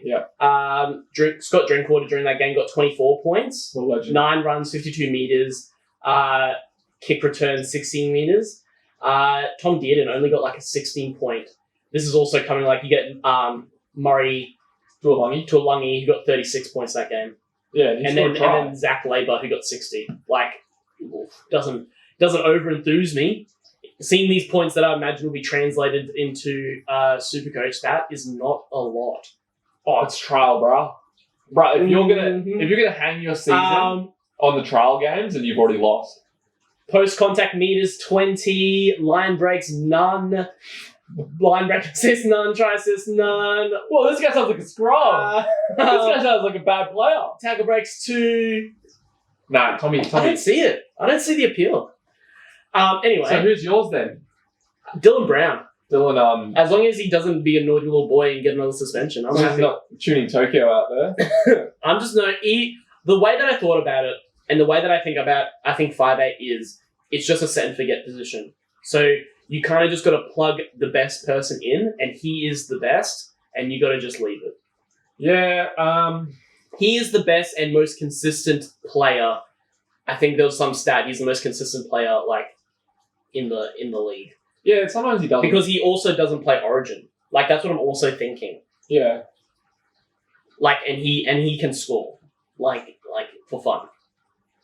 Scott Drinkwater during that game got 24 points, 9 runs, 52 meters, kick return 16 meters. Tom Dearden only got like a 16 point. This is also coming like you get Murray Tuolangi, who got 36 points that game. Yeah, and then Zach Labour, who got 60. Like, doesn't over enthuse me. Seeing these points that I imagine will be translated into SuperCoach stat is not a lot. Oh, it's trial, bro. Bro, if you're gonna hang your season on the trial games, and you've already lost. Post contact meters 20, line breaks none. Line break assist none, try assist none. Well, this guy sounds like a scrum. This guy sounds like a bad player. Tackle breaks 2. Nah, Tommy. I don't see it. I don't see the appeal. Anyway. So who's yours then? Dylan Brown. Dylan, as long as he doesn't be a naughty little boy and get another suspension, I'm happy. He's not tuning Tokyo out there. I'm just the way that I thought about it and the way that I think 5'8" is it's just a set and forget position. So you kind of just got to plug the best person in, and he is the best, and you got to just leave it. Yeah. He is the best and most consistent player. I think there was some stat. He's the most consistent player, like in the league. Yeah. Sometimes he doesn't, because he also doesn't play Origin. Like that's what I'm also thinking. Yeah. Like and he can score, like for fun.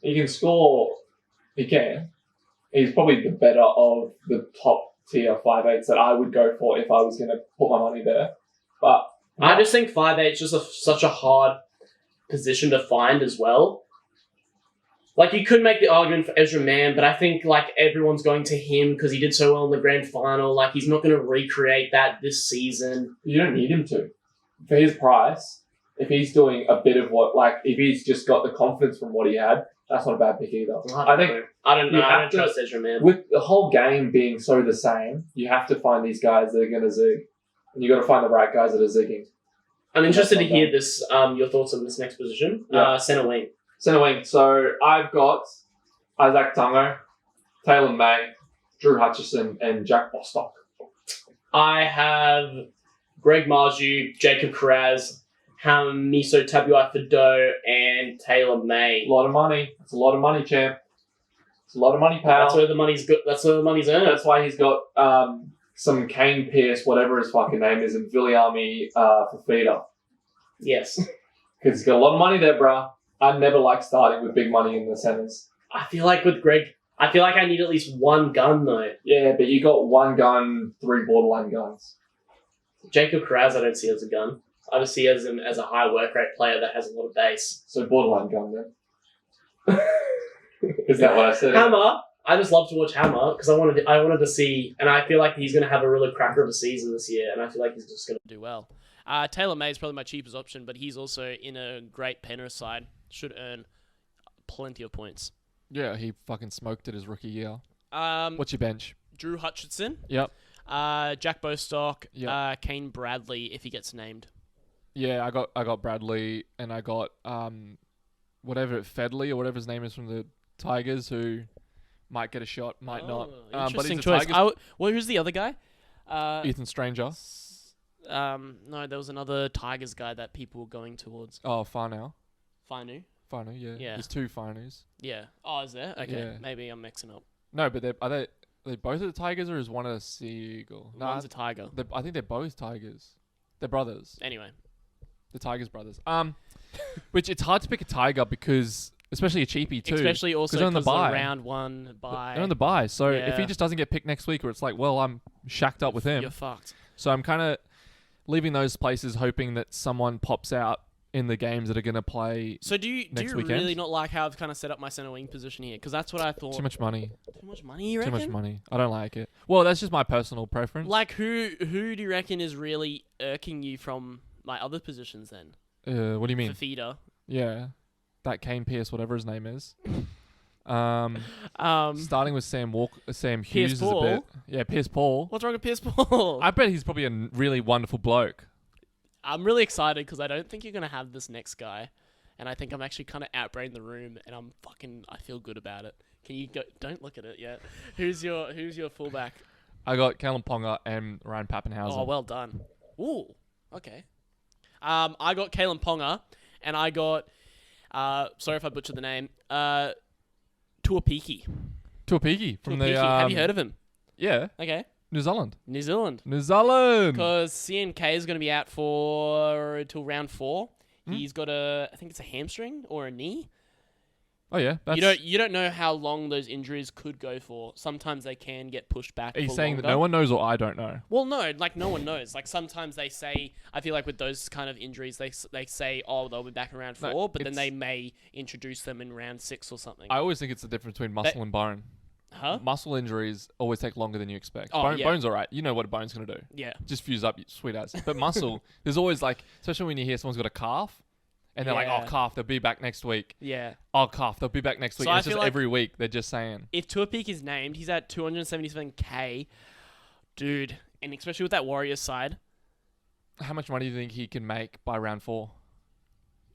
He can score. He can. He's probably the better of the top tier 5'8" that I would go for if I was going to put my money there. But I just think 5'8" is just such a hard position to find as well. Like you could make the argument for Ezra Mann, but I think like everyone's going to him because he did so well in the grand final. Like he's not going to recreate that this season. You don't need him to. For his price, if he's doing a bit of if he's just got the confidence from what he had, that's not a bad pick either. I don't trust Ezra Mann. With the whole game being so the same, you have to find these guys that are going to zig. And you got to find the right guys that are zigging. I'm interested to hear this. Your thoughts on this next position. Yeah. Centre wing. Centre wing. So I've got Isaac Tungo, Taylor May, Drew Hutchison, and Jack Bostock. I have Greg Marju, Jacob Carraz, Hamiso Tabuai-Fidow, and Taylor May. A lot of money. It's a lot of money, champ. It's a lot of money, pal. That's where the money's good. That's where the money's earned. That's why he's got some Kane Pierce, whatever his fucking name is, and Viliami Fafita. Yes. Because he's got a lot of money there, bruh. I never like starting with big money in the centres. I feel like with Greg, I need at least one gun though. Yeah, but you got one gun, 3 borderline guns. Jacob Carraz, I don't see as a gun. I just see him as a high work rate player that has a lot of base. So borderline gun then. Is that what I said? Hammer. I just love to watch Hammer because I wanted to see, and I feel like he's going to have a really cracker of a season this year, and I feel like he's just going to do well. Taylor May is probably my cheapest option, but he's also in a great Penrith side. Should earn plenty of points. Yeah, he fucking smoked it his rookie year. What's your bench? Drew Hutchinson. Yep. Jack Bostock. Yep. Kane Bradley if he gets named. Yeah, I got Bradley, and I got whatever Fedley or whatever his name is from the Tigers, who might get a shot, might not. Interesting but choice. Well, who's the other guy? Ethan Stranger. No, there was another Tigers guy that people were going towards. Oh, Farnow. Finu? Finu, yeah. Yeah. There's two Finus. Yeah. Oh, is there? Okay. Yeah. Maybe I'm mixing up. No, but are they both of the Tigers, or is one a Seagull? One's a Tiger. I think they're both Tigers. They're brothers. Anyway. The Tigers brothers. Which it's hard to pick a Tiger because, especially a cheapie too. Especially also because because of round one bye. They're on the bye. So if Yeah. he just doesn't get picked next week, or it's like, well, I'm shacked up with him. You're fucked. So I'm kind of leaving those places, hoping that someone pops out in the games that are going to play. So do you weekend? really not like how I've kind of set up my center wing position here? Because that's what I thought. Too much money. Too much money, you Too reckon? much money. I don't like it. Well, that's just my personal preference. Like who do you reckon is really irking you from my other positions then? What do you mean? Fafita. Yeah, that Kane Pierce, whatever his name is. Starting with Sam Hughes Pierce is a Paul? bit. Yeah, Pierce Paul. What's wrong with Pierce Paul? I bet he's probably a really wonderful bloke. I'm really excited because I don't think you're going to have this next guy. And I think I'm actually kind of outbrained the room and I feel good about it. Can you go? Don't look at it yet. Who's your fullback? I got Kalen Ponga and Ryan Pappenhausen. Oh, well done. Ooh, okay. I got Kalen Ponga and I got, sorry if I butchered the name, Tuapiki Tuapiki. from the... Have you heard of him? Yeah, Okay. New Zealand. New Zealand. Because CNK is going to be out till round 4. He's got I think it's a hamstring or a knee. Oh yeah, You don't know how long those injuries could go for. Sometimes they can get pushed back. Are you for saying longer. that no one knows, or I don't know? Well, no, like no one knows. Like sometimes they say, I feel like with those kind of injuries, they say, oh, they'll be back in round 4, No, but then they may introduce them in round 6 or something. I always think it's the difference between muscle and bone. Huh? Muscle injuries always take longer than you expect. Oh, yeah. Bone's all right. You know what a bone's going to do. Yeah. Just fuse up, you sweet ass. But muscle, there's always like, especially when you hear someone's got a calf, and they're like, oh, calf, they'll be back next week. Yeah. Oh, calf, they'll be back next week. So And I it's just feel like every week they're just saying. If Tuapik is named, he's at 277k. Dude, and especially with that Warriors side, How much money do you think he can make by round 4?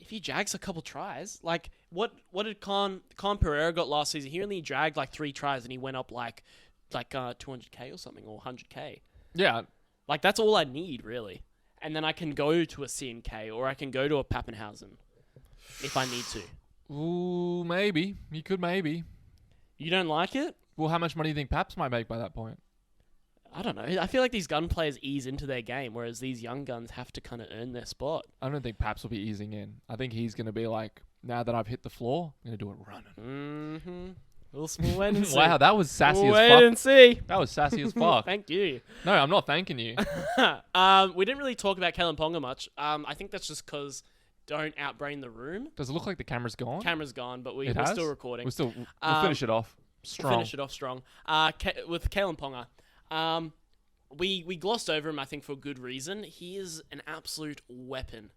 if he jags a couple tries, like what did Con Pereira got last season? He only dragged like 3 tries and he went up like 200k or something, or 100k. Yeah. Like that's all I need really, and then I can go to a CNK or I can go to a Pappenhausen if I need to. Ooh, maybe. You could maybe. You don't like it? Well, how much money do you think Paps might make by that point? I don't know. I feel like these gun players ease into their game, whereas these young guns have to kind of earn their spot. I don't think Paps will be easing in. I think he's going to be like, now that I've hit the floor, I'm going to do it running. Mm-hmm. We'll wait and see. Wow, that was sassy We'll as wait fuck. and see. That was sassy as fuck. Thank you. No, I'm not thanking you. We didn't really talk about Kalen Ponga much. I think that's just because don't outbrain the room. Does it look like the camera's gone? Camera's gone, but we're It has? still recording. We'll finish it off strong. We'll finish it off strong. With Kalen Ponga, we glossed over him, I think, for good reason. He is an absolute weapon.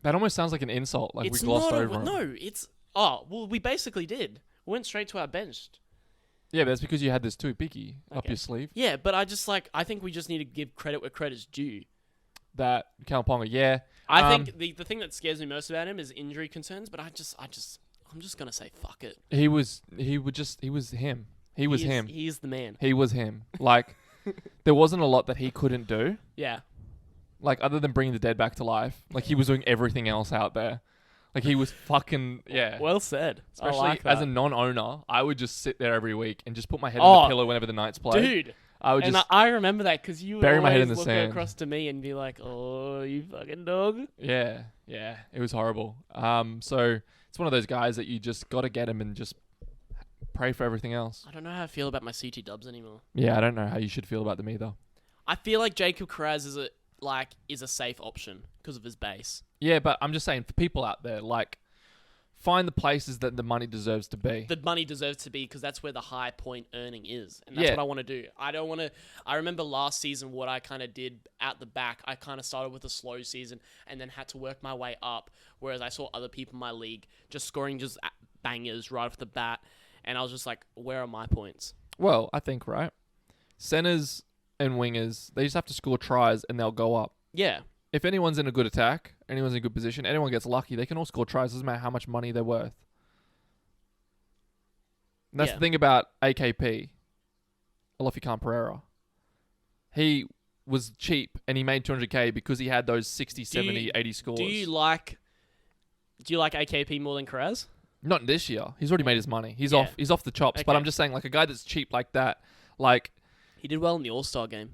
That almost sounds like an insult. Like It's we glossed not over him. No, it's... Oh, well, we basically did. We went straight to our bench. Yeah, but that's because you had this Tuapiki up Okay. your sleeve. Yeah, but I think we just need to give credit where credit's due. That Kalaponga, yeah. I think the thing that scares me most about him is injury concerns, but I'm just gonna say fuck it. He was him. He was him. He is the man. He was him. Like, there wasn't a lot that he couldn't do. Yeah. Like, other than bringing the dead back to life. Like, he was doing everything else out there. Like, he was fucking, yeah. Well said. Especially I like that. as a non-owner, I would just sit there every week and just put my head in the pillow whenever the Knights played. Dude. I would And just, I remember that because you would bury my head always in the look sand. across to me and be like, "Oh, you fucking dog." yeah, it was horrible. So it's one of those guys that you just got to get him and just pray for everything else. I don't know how I feel about my CT dubs anymore. Yeah, I don't know how you should feel about them either. I feel like Jacob Carraz is a safe option because of his base. Yeah, but I'm just saying for people out there, like find the places that the money deserves to be. The money deserves to be because that's where the high point earning is. And that's what I want to do. I don't want to... I remember last season what I kind of did at the back. I kind of started with a slow season and then had to work my way up. Whereas I saw other people in my league just scoring just bangers right off the bat. And I was just like, where are my points? Well, I think, right? Centers and wingers, they just have to score tries and they'll go up. Yeah. If anyone's in a good attack, anyone's in a good position, anyone gets lucky, they can all score tries. Doesn't matter how much money they're worth. And that's the thing about AKP, Alofi Pereira. He was cheap and he made 200k because he had those 60, 70, 80 scores. Do you like AKP more than Karaz? Not this year. He's already made his money. He's off the chops. Okay. But I'm just saying, like, a guy that's cheap like that, like... He did well in the All-Star game.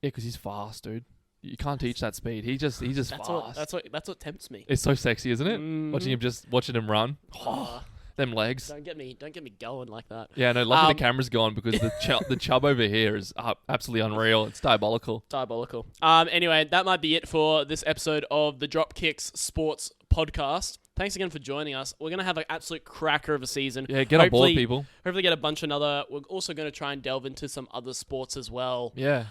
Yeah, because he's fast, dude. You can't teach that speed. He's just fast. That's what tempts me. It's so sexy, isn't it? Mm-hmm. Watching him run. Oh, them legs. Don't get me going like that. Yeah, no. Luckily the camera's gone because the chub over here is absolutely unreal. It's diabolical. Anyway, that might be it for this episode of the Dropkicks Sports Podcast. Thanks again for joining us. We're going to have an absolute cracker of a season. Yeah, get on board, people. Hopefully get a bunch of other... We're also going to try and delve into some other sports as well. Yeah.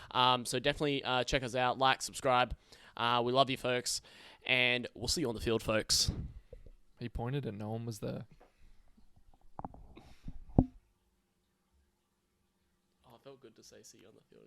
So definitely check us out. Like, subscribe. We love you, folks. And we'll see you on the field, folks. He pointed and no one was there. Oh, it felt good to say see you on the field.